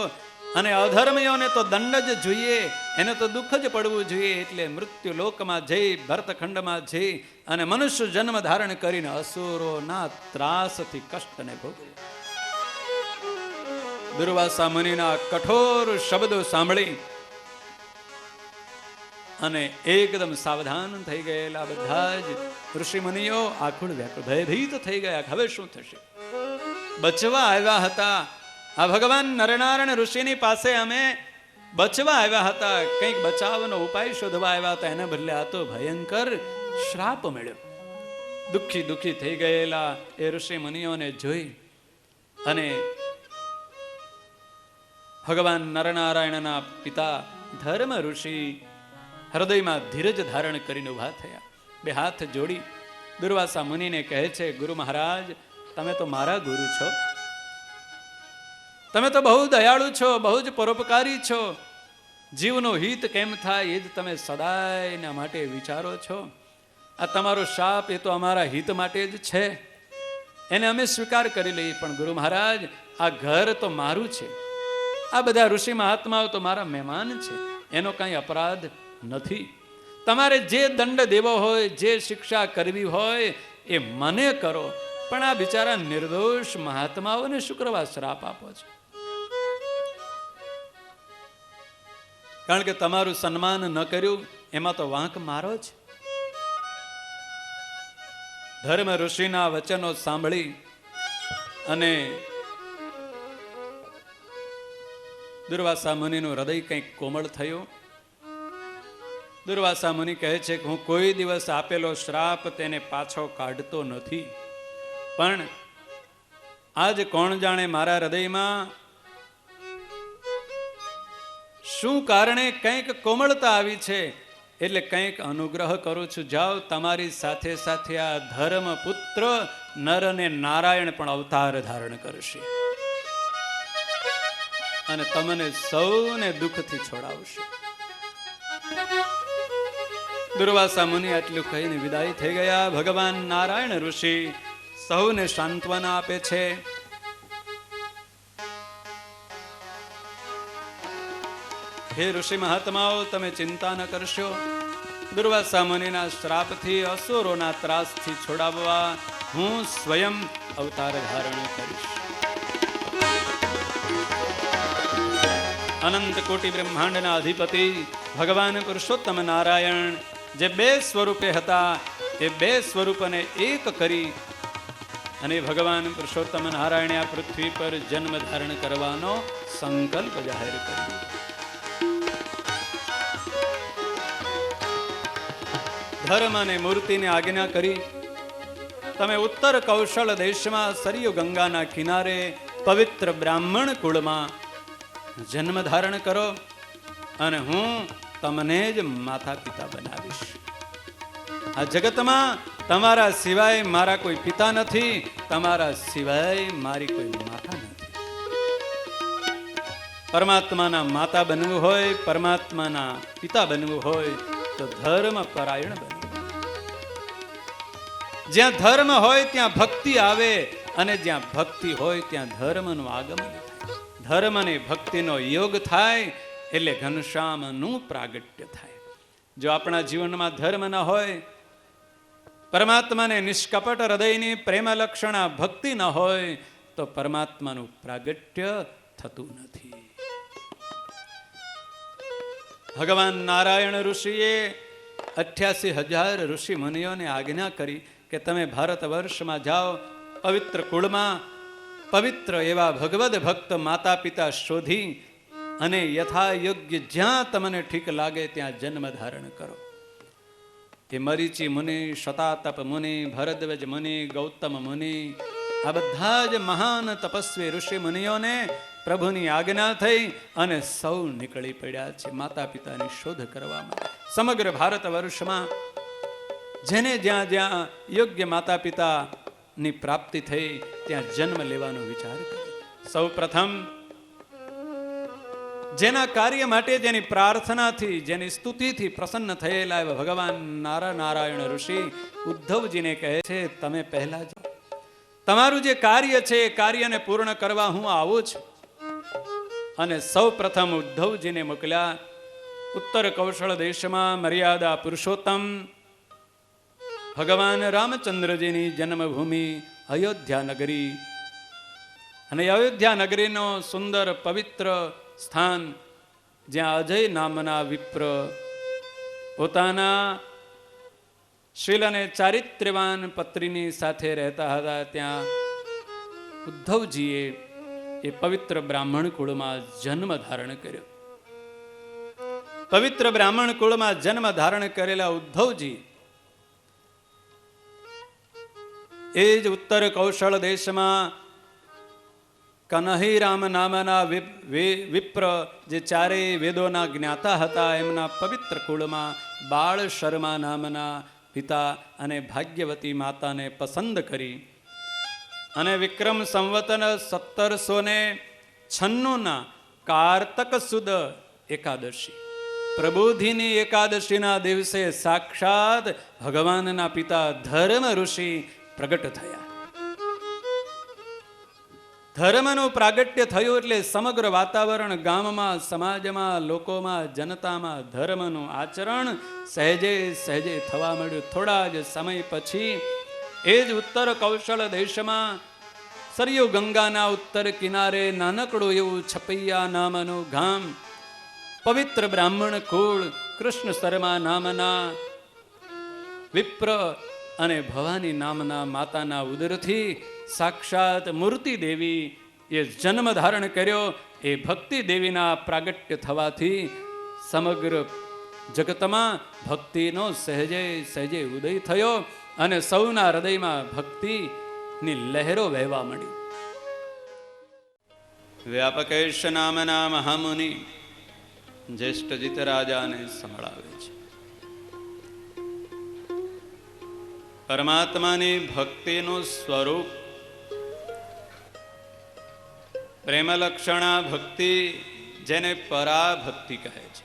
અને અધર્મીઓને તો દંડ જ જોઈએ, એને તો દુઃખ જ પડવું જોઈએ. એટલે મૃત્યુ લોકમાં જઈ, ભરતખંડમાં જઈ અને મનુષ્ય જન્મ ધારણ કરીને અસુરોના ત્રાસથી કષ્ટને ભોગવ્યું. દુર્વાસા મુનિના કઠોર શબ્દો સાંભળી અને એકદમ સાવધાન થઈ ગયેલા બધા જ ઋષિ મુનિઓ આખુડ વ્યાકુળ ભયભીત થઈ ગયા. હવે શું થશે? બચવા આવ્યા હતા આ ભગવાન નરનારાયણ ઋષિની પાસે, અમે બચવા આવ્યા હતા, કંઈક બચાવનો ઉપાય શોધવા આવ્યા હતા, એના બદલે આ તો ભયંકર શ્રાપ મળ્યો. દુઃખી દુઃખી થઈ ગયેલા એ ઋષિ મુનિઓને જોઈ અને ભગવાન નરનારાયણના પિતા ધર્મ ઋષિ હૃદયમાં ધીરજ ધારણ કરીને ઉભા થયા. બે હાથ જોડી દુર્વાસા મુનિને કહે છે, ગુરુ મહારાજ, તમે તો મારા ગુરુ છો, તમે તો બહુ દયાળુ છો, બહુ જ પરોપકારી છો. જીવનો હિત કેમ થાય એ જ તમે સદાયના માટે વિચારો છો. આ તમારો શાપ એ તો અમારા હિત માટે જ છે, એને અમે સ્વીકાર કરી લઈએ. પણ ગુરુ મહારાજ, આ ઘર તો મારું છે, આ બધા ઋષિ મહાત્માઓ તો મારા મહેમાન છે, એનો કાંઈ અપરાધ નથી. તમારે જે દંડ દેવો હોય, જે શિક્ષા કરવી હોય એ મને કરો, પણ આ બિચારા નિર્દોષ મહાત્માઓને શું કરવા શ્રાપ આપો છો? કારણ કે તમારું સન્માન ન કર્યું એમાં તો વાંક મારો જ. ધર્મ ઋષિના વચનો સાંભળી અને દુર્વાસા મુનિનું હૃદય કંઈક કોમળ થયું. દુર્વાસા મુનિ કહે છે કે હું કોઈ દિવસ આપેલો શ્રાપ તેને પાછો કાઢતો નથી, પણ આજ કોણ જાણે મારા હૃદયમાં શું કારણે કંઈક કોમળતા આવી છે, એટલે કંઈક અનુગ્રહ કરું છું. જાઓ, તમારી સાથે સાથે આ ધર્મ પુત્ર નર અને નારાયણ પણ અવતાર ધારણ કરશે અને તમને સૌને દુઃખથી છોડાવશે. દુર્વાસા મુનિ આટલું કહીને વિદાય થઈ ગયા. ભગવાન નારાયણ ઋષિ સૌને સાંત્વના આપે છે. હે ઋષિ મહાત્માઓ, તમે ચિંતા ન કરશો. દુર્વાસા મુનિના શ્રાપથી, અસુરોના ત્રાસથી છોડાવવા હું સ્વયં અવતાર ધારણ કરીશ. અનંત કોટી બ્રહ્માંડના અધિપતિ ભગવાન પુરુષોત્તમ નારાયણ જે બે સ્વરૂપે હતા એ બે સ્વરૂપને એક કરી અને ભગવાન પુરુષોત્તમ નારાયણે આ પૃથ્વી પર જન્મ ધારણ કરવાનો સંકલ્પ જાહેર કર્યો. ધર્મ અને મૂર્તિને આજ્ઞા કરી, તમે ઉત્તર કૌશલ દેશમાં સરયુ ગંગાના કિનારે પવિત્ર બ્રાહ્મણ કુળમાં જન્મ ધારણ કરો અને હું તમને જ માતા પિતા બનાવીશ. આ જગતમાં તમારા સિવાય મારા કોઈ પિતા નથી, તમારા સિવાય મારી કોઈ માતા નથી. પરમાત્માના માતા બનવું હોય, પરમાત્માના પિતા બનવું હોય તો ધર્મ પરાયણ બનવું. જ્યાં ધર્મ હોય ત્યાં ભક્તિ આવે અને જ્યાં ભક્તિ હોય ત્યાં ધર્મનું આગમન થાય. ધર્મ અને ભક્તિનો યોગ થાય એટલે ઘનશ્યામનું પ્રાગટ્ય થાય. જો આપણા જીવનમાં ધર્મ ન હોય, પરમાત્માને નિષ્કપટ હૃદયની પ્રેમ લક્ષણા ભક્તિ ન હોય તો પરમાત્માનું પ્રાગટ્ય થતું નથી. ભગવાન નારાયણ ઋષિએ 88,000 ઋષિ મુનિઓને આજ્ઞા કરી કે તમે ભારત વર્ષમાં જાઓ, પવિત્ર કુળમાં પવિત્ર એવા ભગવદ ભક્ત માતા પિતા શોધી અને યથા યોગ્ય જ્યાં તમને ઠીક લાગે ત્યાં જન્મ ધારણ કરો. એ મરીચી મુનિ, શતાતપ મુનિ, ભરદ્વજ મુનિ, ગૌતમ મુનિ, આ બધા જ મહાન તપસ્વી ઋષિ મુનિઓને પ્રભુની આજ્ઞા થઈ અને સૌ નીકળી પડ્યા છે માતા પિતાની શોધ કરવામાં. સમગ્ર ભારત વર્ષમાં જેને જ્યાં જ્યાં યોગ્ય માતા પિતાની પ્રાપ્તિ થઈ ત્યાં જન્મ લેવાનો વિચાર કર્યો. સૌ પ્રથમ જેના કાર્ય માટે, જેની પ્રાર્થનાથી, જેની સ્તુતિથી પ્રસન્ન થયેલા એવા ભગવાન નારાયણ ઋષિ ઉદ્ધવજીને કહે છે, તમે પહેલા જાઓ, તમારું જે કાર્ય છે એ કાર્યને પૂર્ણ કરવા હું આવું છું. અને સૌ પ્રથમ ઉદ્ધવજીને મોકલ્યા ઉત્તર કૌશળ દેશમાં મર્યાદા પુરુષોત્તમ ભગવાન રામચંદ્રજીની જન્મભૂમિ અયોધ્યા નગરી. અને અયોધ્યા નગરીનો સુંદર પવિત્ર સ્થાન જ્યાં અજય નામના વિપ્ર પોતાના શીલ અને ચારિત્ર્યવાન પત્નીની સાથે રહેતા હતા, ત્યાં ઉદ્ધવજીએ એ પવિત્ર બ્રાહ્મણ કુળમાં જન્મ ધારણ કર્યો. પવિત્ર બ્રાહ્મણ કુળમાં જન્મ ધારણ કરેલા ઉદ્ધવજી એ જ ઉત્તર કૌશળ દેશમાં કનહીરામ નામના વિપ્ર જે ચારેય વેદોના જ્ઞાતા હતા, એમના પવિત્ર કુળમાં બાળ શર્મા નામના પિતા અને ભાગ્યવતી માતાને પસંદ કરી અને વિક્રમ સંવતન 1796 કારતક સુદ એકાદશી, પ્રબોધિની એકાદશીના દિવસે સાક્ષાત ભગવાનના પિતા ધર્મ ઋષિ પ્રગટ થયા. ધર્મનું પ્રાગટ્ય થયું એટલે સમગ્ર વાતાવરણ, ગામમાં, સમાજમાં, લોકોમાં, જનતામાં ધર્મનું આચરણ સહેજે સહેજે થવા મળ્યું. થોડા જ સમય પછી એ જ ઉત્તર કૌશલ દેશમાં સરયુ ગંગાના ઉત્તર કિનારે નાનકડું એવું છપૈયા નામનું ગામ, પવિત્ર બ્રાહ્મણ કુળ, કૃષ્ણ શર્મા નામના વિપ્ર અને ભવાની નામના માતાના ઉદરથી સાક્ષાત મૂર્તિ દેવી એ જન્મ ધારણ કર્યો. એ ભક્તિ દેવીના પ્રાગટ્ય થવાથી સમગ્ર જગતમાં ભક્તિનો સહેજે સહેજે ઉદય થયો અને સૌના હૃદયમાં ભક્તિની લહેરો વહેવા મળી. વ્યાપકેશ નામના મહામુનિ જ્યેષ્ઠજીત રાજાને સંભળાવે છે. પરમાત્માની ભક્તિનું સ્વરૂપ પ્રેમલક્ષણા ભક્તિ, જેને પરાભક્તિ કહે છે.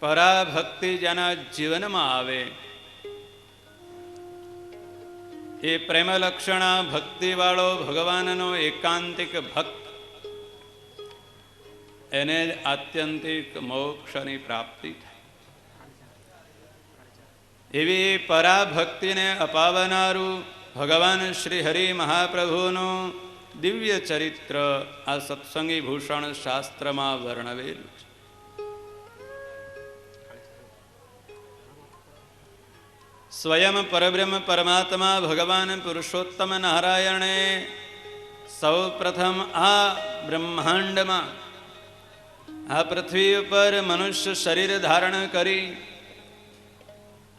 પરાભક્તિ જેના જીવનમાં આવે એ પ્રેમલક્ષણા ભક્તિ વાળો ભગવાનનો એકાંતિક ભક્ત, એને જ આત્યંતિક મોક્ષની પ્રાપ્તિ થાય. એવી પરાભક્તિને અપાવનારું ભગવાન શ્રી હરિ મહાપ્રભુનું દિવ્ય ચરિત્ર આ સત્સંગી ભૂષણ શાસ્ત્રમાં વર્ણવેલું છે. સ્વયં પરબ્રહ્મ પરમાત્મા ભગવાન પુરુષોત્તમ નારાયણે સૌ પ્રથમ આ બ્રહ્માંડમાં, આ પૃથ્વી ઉપર મનુષ્ય શરીર ધારણ કરી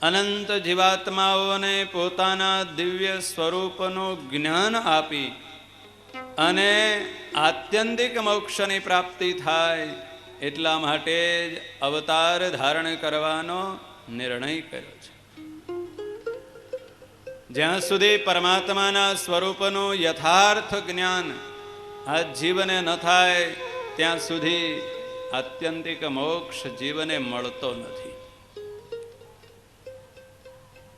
અનંત જીવાત્માઓને પોતાના દિવ્ય સ્વરૂપનું જ્ઞાન આપી અને આત્યંતિક મોક્ષની પ્રાપ્તિ થાય એટલા માટે જ અવતાર ધારણ કરવાનો નિર્ણય કર્યો છે. જ્યાં સુધી પરમાત્માના સ્વરૂપનું યથાર્થ જ્ઞાન આ જીવને ન થાય ત્યાં સુધી આત્યંતિક મોક્ષ જીવને મળતો નથી.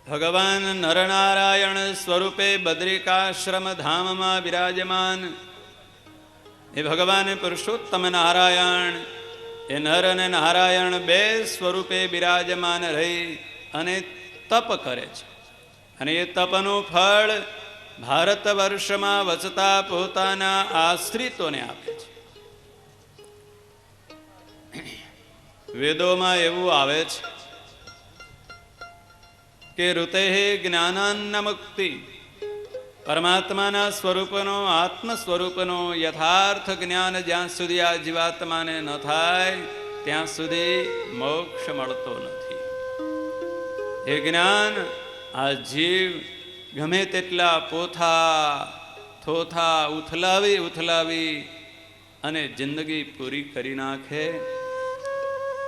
ભગવાન નરનારાયણ સ્વરૂપે બદ્રિકાશ્રમ ધામમાં બિરાજમાન એ ભગવાન પુરુષોત્તમ નારાયણ એ નર અને નારાયણ બે સ્વરૂપે બિરાજમાન રહી અને તપ કરે છે. અને એ તપનું ફળ ભારત વર્ષમાં વસતા પોતાના આશ્રિતોને આપે છે. વેદોમાં એવું આવે છે કે ઋતે જ્ઞાનાન્ન મુક્તિ, પરમાત્માના સ્વરૂપનો, આત્મ સ્વરૂપનો યથાર્થ જ્ઞાન જ્યાં સુધી આ જીવાત્માને ન થાય ત્યાં સુધી મોક્ષ મળતો નથી. એ જ્ઞાન આ જીવ ગમે તેટલા પોથા થોથા ઉથલાવી ઉથલાવી અને જિંદગી પૂરી કરી નાખે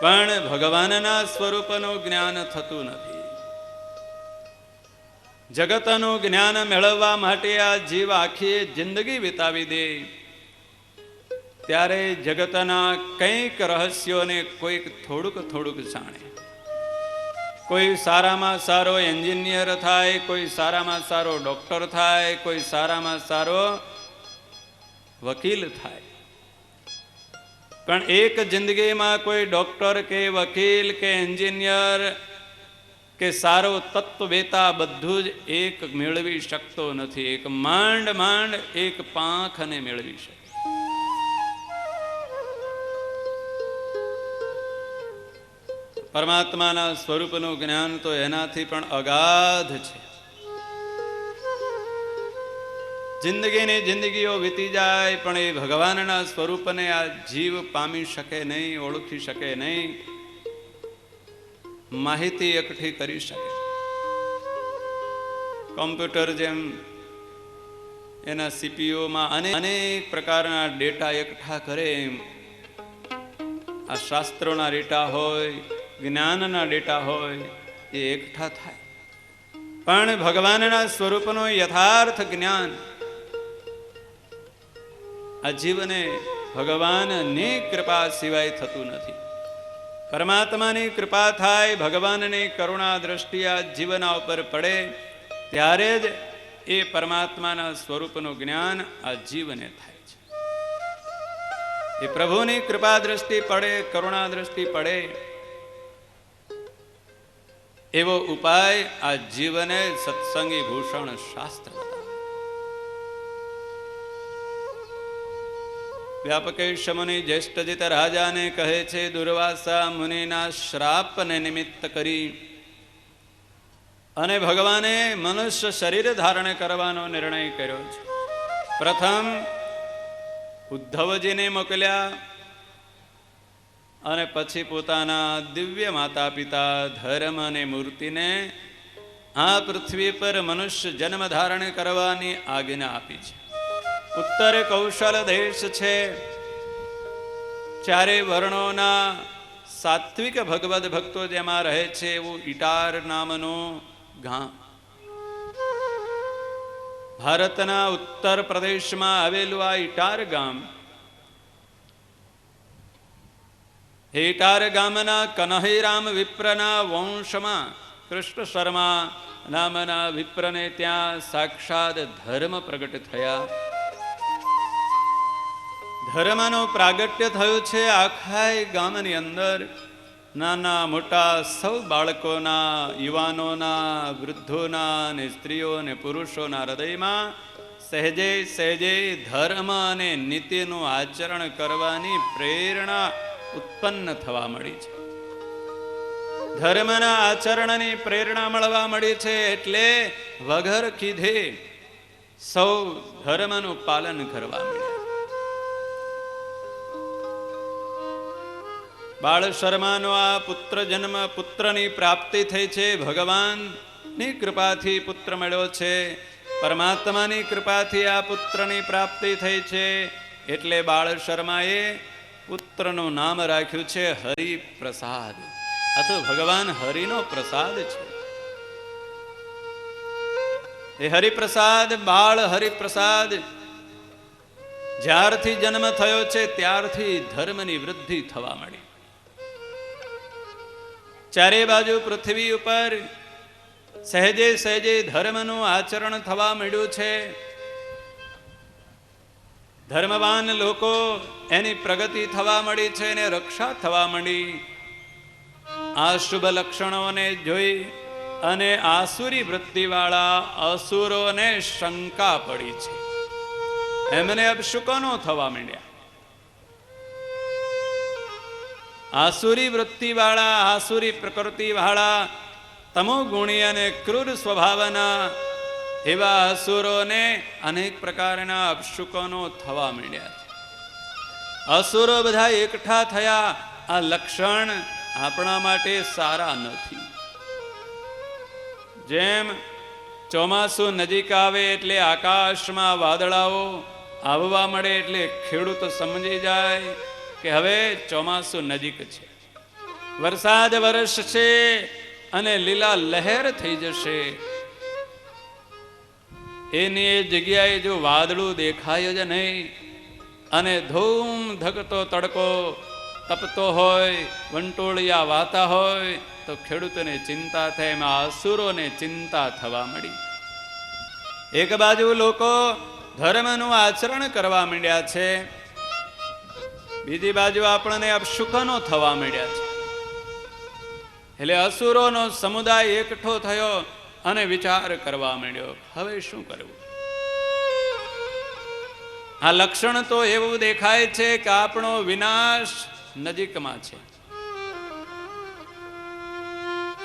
પણ ભગવાનના સ્વરૂપનું જ્ઞાન થતું નથી. જગતનું જ્ઞાન મેળવવા માટે આ જીવ આખી જિંદગી વિતાવી દે ત્યારે જગતના કંઈક રહસ્યોને કોઈક થોડુંક થોડુંક જાણે. કોઈ સારામાં સારો એન્જિનિયર થાય, કોઈ સારામાં સારો ડોક્ટર થાય, કોઈ સારામાં સારો વકીલ થાય. પણ એક જિંદગીમાં કોઈ ડોક્ટર કે વકીલ કે એન્જિનિયર કે સારો તત્વવેતા બધું જ એક મેળવી શકતો નથી. એક માંડ માંડ એક પાંખને મેળવી શકે. પરમાત્માના સ્વરૂપનું જ્ઞાન તો એનાથી પણ અગાધ છે. જિંદગીની જિંદગીઓ વીતી જાય પણ એ ભગવાનના સ્વરૂપને આ જીવ પામી શકે નહીં, ઓળખી શકે નહીં, માહિતી એકઠી કરી શકે. કોમ્પ્યુટર જેમ એના સીપીયુમાં અનેક પ્રકારના ડેટા એકઠા કરે એમ આ શાસ્ત્રોના ડેટા હોય, જ્ઞાનના ડેટા હોય, એ એકઠા થાય. પણ ભગવાનના સ્વરૂપનું યથાર્થ જ્ઞાન આ જીવને ભગવાનની કૃપા સિવાય થતું નથી. પરમાત્માની કૃપા થાય, ભગવાનની કરુણા દ્રષ્ટિ આ જીવના ઉપર પડે ત્યારે જ એ પરમાત્માના સ્વરૂપનું જ્ઞાન આ જીવને થાય છે. એ પ્રભુની કૃપા દ્રષ્ટિ પડે, કરુણા દ્રષ્ટિ પડે એવો ઉપાય આ જીવને સત્સંગી ભૂષણ શાસ્ત્ર બતાવે. વ્યાપકેશ મુનિ જ્યેષ્ઠજીત રાજાને કહે છે, દુર્વાસા મુનિના શ્રાપને નિમિત્ત કરી અને ભગવાને મનુષ્ય શરીર ધારણ કરવાનો નિર્ણય કર્યો છે. પ્રથમ ઉદ્ધવજીને મોકલ્યા અને પછી પોતાના દિવ્ય માતા પિતા ધર્મ અને મૂર્તિને આ પૃથ્વી પર મનુષ્ય જન્મ ધારણ કરવાની આજ્ઞા આપી છે. ઉત્તરે કૌશલ દેશ છે. ચારે વર્ણોના સાત્વિક ભગવદ ભક્તો જેમાં રહે છે એવું ઇટાર નામનું ગામ ભારતના ઉત્તર પ્રદેશમાં આવેલું આ ઇટાર ગામ, ઇટાર ગામના કનહીરામ વિપ્રના વંશમાં કૃષ્ણ શર્મા નામના વિપ્રને ત્યાં સાક્ષાત ધર્મ પ્રગટ થયા. ધર્મનું પ્રાગટ્ય થયું છે આખા ગામની અંદર. નાના મોટા સૌ બાળકોના, યુવાનોના, વૃદ્ધોના ને સ્ત્રીઓ ને પુરુષોના હૃદયમાં સહેજે સહેજે ધર્મ અને નીતિનું આચરણ કરવાની પ્રેરણા ઉત્પન્ન થવા મળી છે. ધર્મના આચરણની પ્રેરણા મળવા મળી છે એટલે વગર કીધે સૌ ધર્મનું પાલન કરવા મળ્યા. બાળ શર્માનો આ પુત્ર જન્મ, પુત્રની પ્રાપ્તિ થઈ છે. ભગવાનની કૃપાથી પુત્ર મળ્યો છે, પરમાત્માની કૃપાથી આ પુત્રની પ્રાપ્તિ થઈ છે. એટલે બાળ શર્માએ પુત્રનું નામ રાખ્યું છે હરિપ્રસાદ. આ તો ભગવાન હરિનો પ્રસાદ છે. એ હરિપ્રસાદ, બાળ હરિપ્રસાદ જ્યારથી જન્મ થયો છે ત્યારથી ધર્મની વૃદ્ધિ થવા મળી. ચારે બાજુ પૃથ્વી ઉપર સહેજે સહેજે ધર્મનું આચરણ થવા માંડ્યું છે. ધર્મવાન લોકો એની પ્રગતિ થવા મળી છે અને રક્ષા થવા માંડી. આ શુભ લક્ષણોને જોઈ અને આસુરી વૃત્તિવાળા અસુરોને શંકા પડી છે. એમને અપશુકનો થવા માંડ્યા. આસુરી વૃત્તિવાળા, આસુરી પ્રકૃતિવાળા, તમોગુણી અને ક્રૂર સ્વભાવના એવા અસુરોને અનેક પ્રકારના અપશુકનો થવા માંડ્યા છે. અસુરો બધા એકઠા થયા. આ લક્ષણ આપણા માટે સારા નથી. જેમ ચોમાસું નજીક આવે એટલે આકાશમાં વાદળાઓ આવવા મળે એટલે ખેડૂત સમજી જાય કે હવે ચોમાસું નજીક છે, વરસાદ વરસશે અને લીલા લહેર થઈ જશે. એની એ જગ્યાએ જો વાદળું દેખાય જ નહીં અને ધૂમ ધકતો તડકો તપતો હોય, વંટોળિયા વાતા હોય તો ખેડૂતોને ચિંતા થાય. એમાં અસુરોને ચિંતા થવા મળી. એક બાજુ લોકો ધર્મનું આચરણ કરવા માંડ્યા છે, બીજી બાજુ આપણને અપશુકનો થવા માંડ્યા છે. એટલે અસુરોનો સમુદાય એકઠો થયો અને વિચાર કરવા માંડ્યો, હવે શું કરવું? આ લક્ષણ તો એવું દેખાય છે કે આપણો વિનાશ નજીકમાં છે.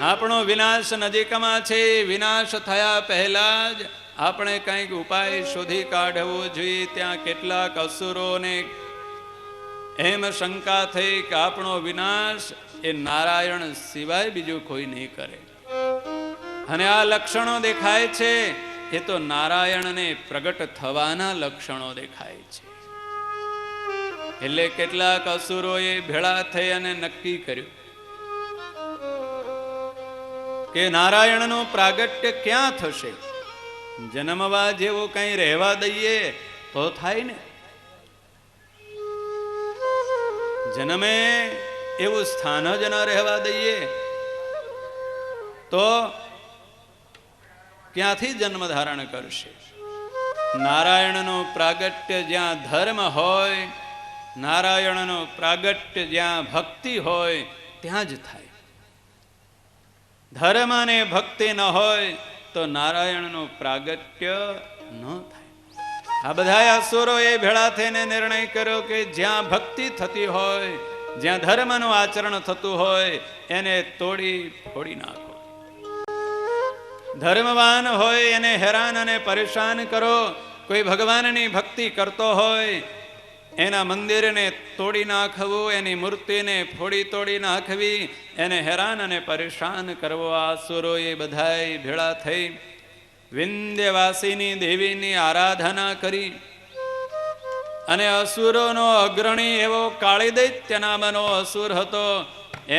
આપણો વિનાશ નજીકમાં છે. વિનાશ થયા પહેલા જ આપણે કંઈક ઉપાય શોધી કાઢવો જોઈએ. ત્યાં કેટલાક અસુરોને એમ શંકા થઈ કે આપણો વિનાશ એ નારાયણ સિવાય બીજું કોઈ નહીં કરે. અને આ લક્ષણો દેખાય છે એ તો નારાયણને પ્રગટ થવાના લક્ષણો દેખાય છે. એટલે કેટલાક અસુરોએ ભેળા થઈ અને નક્કી કર્યું કે નારાયણનું પ્રાગટ્ય ક્યાં થશે? જન્મવા જેવું કઈ રહેવા દઈએ તો થાય ને. જન્મે એવું સ્થાન જ ન રહેવા દઈએ તો ક્યાંથી જન્મ ધારણ કરશે? નારાયણનું પ્રાગટ્ય જ્યાં ધર્મ હોય, નારાયણનું પ્રાગટ્ય જ્યાં ભક્તિ હોય ત્યાં જ થાય. ધર્મ અને ભક્તિ ન હોય તો નારાયણનું પ્રાગટ્ય ન થાય. આ બધા અસુરોએ ભેળા થઈને નિર્ણય કર્યો કે જ્યાં ભક્તિ થતી હોય, જ્યાં ધર્મનું આચરણ થતું હોય એને તોડી ફોડી નાખો. ધર્મવાન હોય એને હેરાન અને પરેશાન કરો. કોઈ ભગવાનની ભક્તિ કરતો હોય એના મંદિરને તોડી નાખવું, એની મૂર્તિને ફોડી તોડી નાખવી, એને હેરાન અને પરેશાન કરવો. આ અસુરોએ બધાય ભેળા થઈ વિંધ્યવાસીની દેવીની આરાધના કરી અને અસુરોનો અગ્રણી એવો કાળી દૈત્ય નામનો અસુર હતો,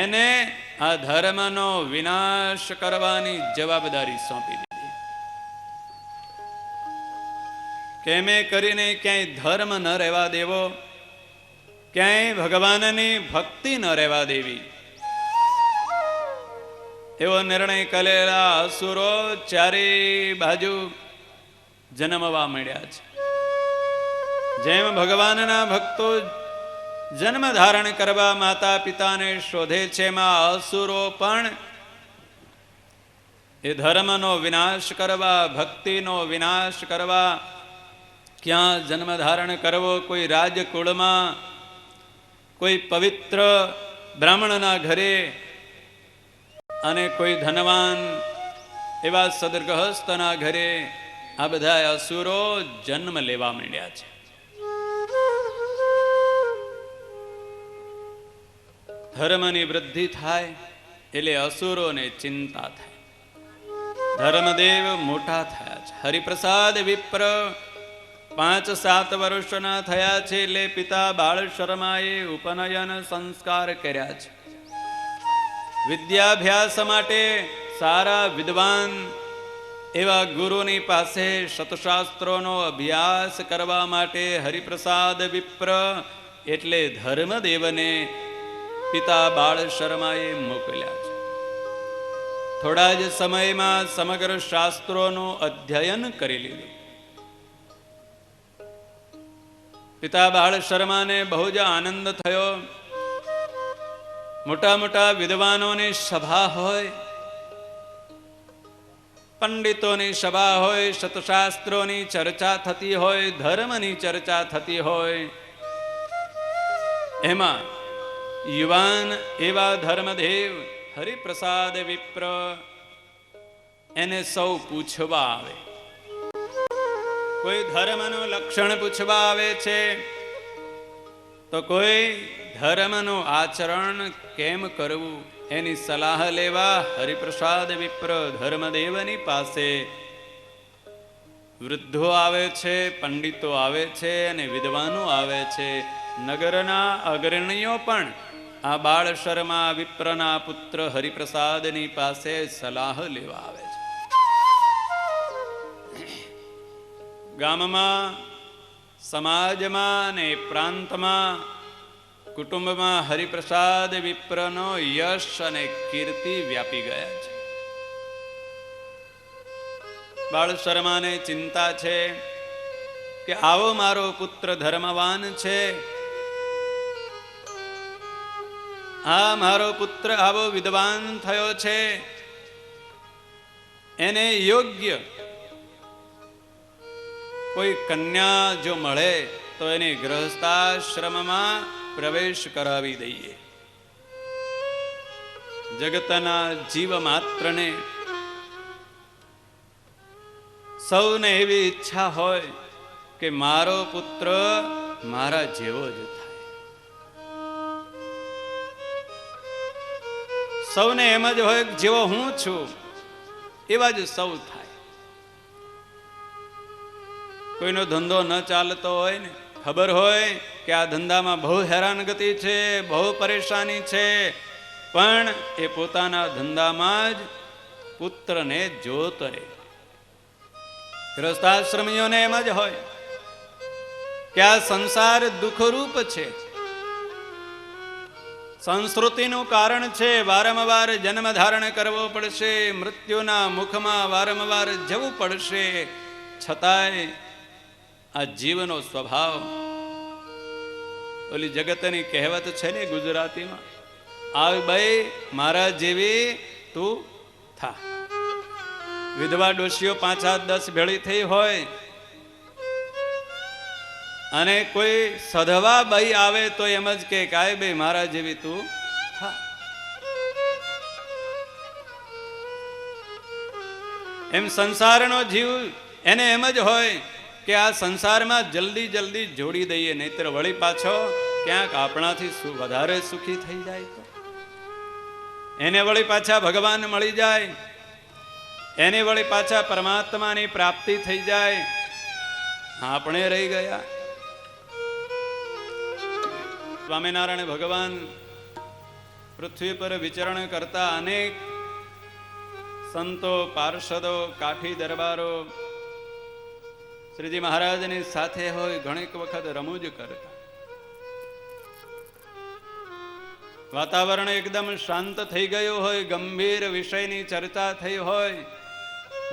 એને આ ધર્મનો વિનાશ કરવાની જવાબદારી સોંપી દીધી. કેમે કરીને ક્યાંય ધર્મ ન રહેવા દેવો, ક્યાંય ભગવાનની ભક્તિ ન રહેવા દેવી, એવો નિર્ણય કરેલા અસુરો ચારે બાજુ જન્મવા મળ્યા છે. જેમ ભગવાનના ભક્તો જન્મ ધારણ કરવા માતા પિતાને શોધે છે, એમાં અસુરો પણ એ ધર્મનો વિનાશ કરવા, ભક્તિનો વિનાશ કરવા ક્યાં જન્મ ધારણ કરવો? કોઈ રાજકુળમાં, કોઈ પવિત્ર બ્રાહ્મણના ઘરે અને કોઈ ધનવાન એવા સદગૃહસ્થના ઘરે આ બધા અસુરો જન્મ લેવા માંડ્યા છે. ધર્મની વૃદ્ધિ થાય એટલે અસુરોને ચિંતા થાય. ધર્મદેવ મોટા થયા છે. હરિપ્રસાદ વિપ્ર 5-7 વર્ષના થયા છે એટલે પિતા બાળ શર્માએ ઉપનયન સંસ્કાર કર્યા છે. વિદ્યાભ્યાસ માટે સારા વિદ્વાન એવા ગુરુની પાસે શતશાસ્ત્રોનો અભ્યાસ કરવા માટે હરિપ્રસાદ વિપ્ર એટલે ધર્મદેવને પિતા બાળ શર્માએ મોકલ્યા છે. થોડા જ સમયમાં સમગ્ર શાસ્ત્રોનું અધ્યયન કરી લીધું. પિતા બાળ શર્માને બહુ જ આનંદ થયો. મોટા મોટા વિદ્વાનોની સભા હોય, પંડિતોની સભા હોય, શતશાસ્ત્રોની ચર્ચા થતી હોય, ધર્મની ચર્ચા થતી હોય, એમાં યુવાન એવા ધર્મદેવ હરિપ્રસાદ વિપ્ર એને સૌ પૂછવા આવે. કોઈ ધર્મનું લક્ષણ પૂછવા આવે છે, તો કોઈ ધર્મનું આચરણ કેમ કરવું એની સલાહ લેવા હરિપ્રસાદ વિપ્ર ધર્મદેવની પાસે વૃદ્ધો આવે છે, પંડિતો આવે છે અને વિદ્વાનો આવે છે. નગરના અગ્રણીઓ પણ આ બાળ શર્મા વિપ્રના પુત્ર હરિપ્રસાદની પાસે સલાહ લેવા આવે છે. ગામમાં, સમાજમાં અને પ્રાંતમાં, કુટુંબમાં હરિપ્રસાદ વિપ્રનો યશ અને કીર્તિ વ્યાપી ગયા છે. બાળ શર્માને ચિંતા છે કે આવો મારો પુત્ર ધર્મવાન છે, આ મારો પુત્ર આવો વિદ્વાન થયો છે, એને યોગ્ય કોઈ કન્યા જો મળે તો એને ગૃહસ્થાશ્રમમાં પ્રવેશ કરાવી દઈએ. જગતના જીવ માત્રને સૌને એવી ઈચ્છા હોય કે મારો પુત્ર મારા જેવો જ થાય. સૌને એમ જ હોય જેવો હું છું એવા જ સૌ થાય. કોઈનો ધંધો ન ચાલતો હોય ને, ખબર હોય કે આ ધંધામાં બહુ હેરાનગતિ છે, બહુ પરેશાની છે, પણ એ પોતાના ધંધામાં જ પુત્રને જોતો રહે. ગૃહસ્થાશ્રમીઓને એમ જ હોય કે આ સંસાર દુઃખરૂપ છે, સંસ્કૃતિનું કારણ છે. વારંવાર જન્મ ધારણ કરવો પડશે, મૃત્યુના મુખમાં વારંવાર જવું પડશે. છતાંય આ જીવનો સ્વભાવ, ઓલી જગતની કહેવત છે ને ગુજરાતીમાં, આવ ભાઈ મારા જેવી તું થા. વિધવા ડોશીઓ 5, 7, 10 ભેળી થઈ હોય અને કોઈ સધવા બાઈ આવે તો એમ જ કે કાય ભાઈ મારા જેવી તું થા. એમ સંસારનો જીવ એને એમ જ હોય કે આ સંસારમાં જલ્દી જલ્દી જોડી દઈએ, નહીતર વળી પાછો ક્યાંક આપણાથી વધારે સુખી થઈ જાય તો એને વળી પાછા ભગવાન મળી જાય, એને વળી પાછા પરમાત્માની પ્રાપ્તિ થઈ જાય. આપણે રહી ગયા. સ્વામિનારાયણ ભગવાન પૃથ્વી પર વિચરણ કરતા અનેક સંતો, પાર્ષદો, કાઠી દરબારો શ્રીજી મહારાજની સાથે હોય, ઘણીક વખત રમૂજ કરતા. વાતાવરણ એકદમ શાંત થઈ ગયું હોય, ગંભીર વિષયની ચર્ચા થઈ હોય,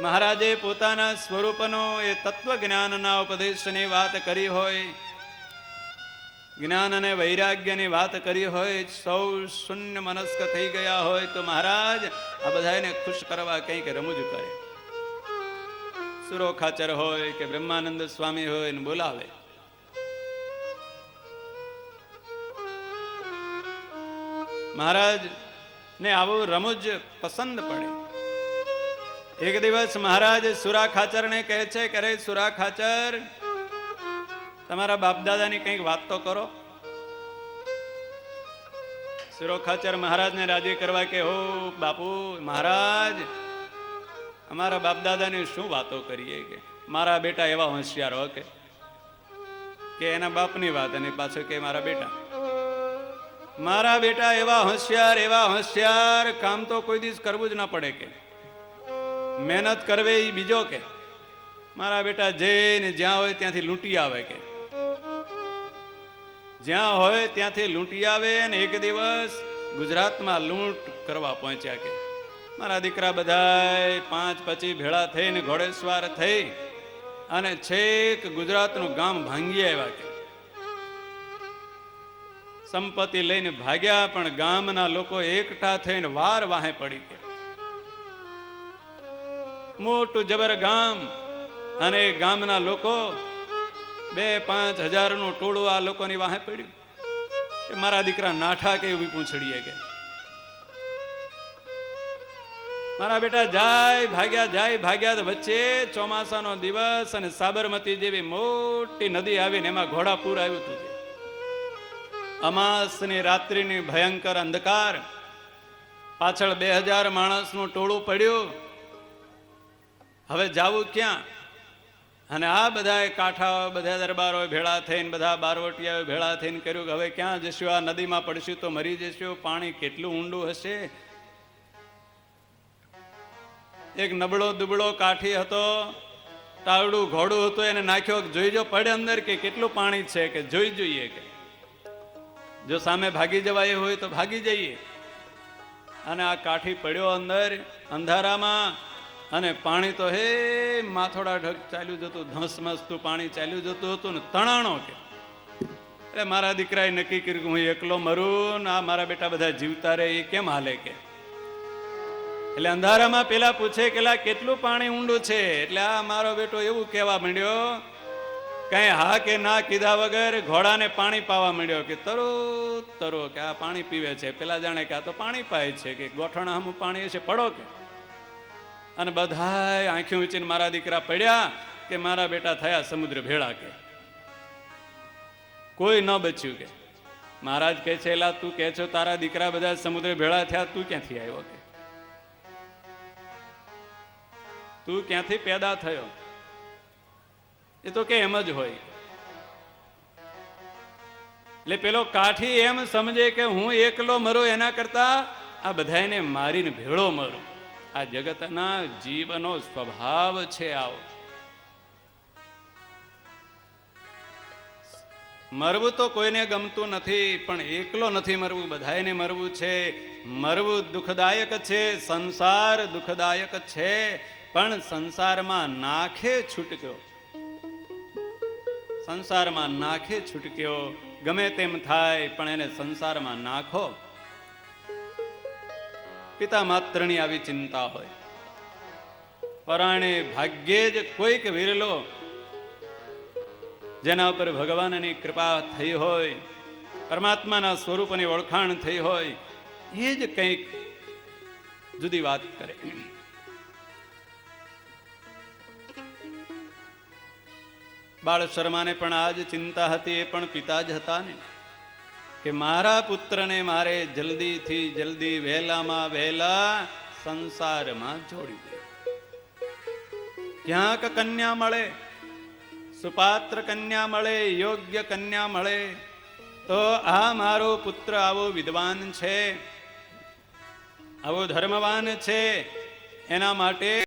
મહારાજે પોતાના સ્વરૂપનો એ તત્વજ્ઞાનના ઉપદેશની વાત કરી હોય, જ્ઞાન અને વૈરાગ્યની વાત કરી હોય, સૌ શૂન્ય મનસ્ક થઈ ગયા હોય તો મહારાજ આ બધાને ખુશ કરવા કંઈક રમૂજ કરે. સુરો ખાચર હોય કે બ્રહ્માનંદ સ્વામી હોય ને બોલાવે. મહારાજ ને આવું રમૂજ પસંદ પડે. એક દિવસ મહારાજ સુરા ખાચર ને કહે છે કે અરે સુરા ખાચર, તમારા બાપદાદાની કંઈક વાત તો કરો. સુરો ખાચર મહારાજને રાજી કરવા કે હો બાપુ મહારાજ, અમારા બાપદાદાની શું વાતો કરીએ, કે મારા બેટા એવા હોશિયાર હો કે એના બાપની વાત અને પાછો કે મારા બેટા એવા હોશિયાર, કામ તો કોઈ દિવસ કરવું જ ના પડે, કે મહેનત કરવે એ બીજો, કે મારા બેટા જઈને જ્યાં હોય ત્યાંથી લૂંટી આવે, કે જ્યાં હોય ત્યાંથી લૂંટી આવે. અને એક દિવસ ગુજરાતમાં લૂંટ કરવા પહોંચ્યા, કે મારા દીકરા બધા 5-25 ભેળા થઈને ઘોડેસવાર થઈ અને છેક ગુજરાતનું ગામ ભાંગી આવ્યા, કે સંપત્તિ લઈને ભાગ્યા. પણ ગામના લોકો એકઠા થઈને વાર વાહે પડી ગયા. મોટું જબર ગામ, અને ગામના લોકો 2-5 હજારનું ટોળું આ લોકોની વાહે પડ્યું. મારા દીકરા નાઠા કે એવી પૂંછડીએ, કે મારા બેટા જાય ભાગ્યા. તો વચ્ચે ચોમાસાનો દિવસ અને સાબરમતી જેવી મોટી નદી આવીને એમાં ઘોડાપૂર આવ્યું હતું. અમાસની રાત્રિની ભયંકર અંધકાર, પાછળ 2000 માણસનું ટોળું પડ્યું. હવે જાવું ક્યાં? અને આ બધા કાંઠા, બધા દરબારો ભેળા થઈને, બધા બારવટિયાઓ ભેળા થઈને કર્યું કે હવે ક્યાં જશું? આ નદીમાં પડશું તો મરી જશું. પાણી કેટલું ઊંડું હશે? એક નબળો દુબળો કાઠી હતો, ટાવડું ઘોડું હતું, એને નાખ્યો, જોઈજો પડે અંદર કે કેટલું પાણી છે, કે જોઈ જોઈએ, કે જો સામે ભાગી જવાય હોય તો ભાગી જઈએ. અને આ કાઠી પડ્યો અંદર અંધારામાં, અને પાણી તો હે માથોડા ઢગ ચાલ્યું જતું, ધસમસતું પાણી ચાલ્યું જતું હતું ને તણાણો, કે એટલે મારા દીકરાએ નક્કી કર્યું કે હું એકલો મરું ને આ મારા બેટા બધા જીવતા રહે, એ કેમ હાલે? કે એટલે અંધારામાં પેલા પૂછે કે કેટલું પાણી ઊંડું છે? એટલે આ મારો બેટો એવું કહેવા માંડ્યો, કઈ હા કે ના કીધા વગર ઘોડાને પાણી પાવા માંડ્યો, કે તરો કે આ પાણી પીવે છે. પેલા જાણે કે આ તો પાણી પાય છે, કે ગોઠણ હમ પાણી છે, પડો. કે અને બધા આંખી ઊંચીને મારા દીકરા પડ્યા, કે મારા બેટા થયા સમુદ્ર ભેળા, કે કોઈ ન બચ્યું. કે મહારાજ કહે છે એલા તું કહે છો તારા દીકરા બધા સમુદ્ર ભેળા થયા, તું ક્યાંથી આવ્યો? કે તું ક્યાંથી પેદા થયો? એ તો કે એમ જ હોય. એટલે પેલો કાઠી એમ સમજે કે હું એકલો મરો એના કરતા આ બધાને મારીને ભેળો મરો. આ જગતના જીવનો સ્વભાવ છે. આવો મરવું તો કોઈને ગમતું નથી, પણ એકલો નથી મરવું, બધાને મરવું છે. મરવું દુઃખદાયક છે, સંસાર દુઃખદાયક છે, પણ સંસારમાં નાખે છૂટક્યો, સંસારમાં નાખે છૂટક્યો. ગમે તેમ થાય પણ એને સંસારમાં નાખો. પિતા માત્રની આવી ચિંતા હોય. પરાણે ભાગ્યે જ કોઈક વિરલો જેના ઉપર ભગવાનની કૃપા થઈ હોય, પરમાત્માના સ્વરૂપની ઓળખાણ થઈ હોય, એ જ કંઈક જુદી વાત કરે. બાળ શર્માને પણ આ જ ચિંતા હતી, એ પણ પિતા જ હતા ને, કે મારા પુત્રને મારે જલ્દીથી જલ્દી વહેલામાં વહેલા સંસારમાં જોડી દે. ક્યાંક કન્યા મળે, સુપાત્ર કન્યા મળે, યોગ્ય કન્યા મળે તો આ મારો પુત્ર આવો વિદ્વાન છે, આવો ધર્મવાન છે, એના માટે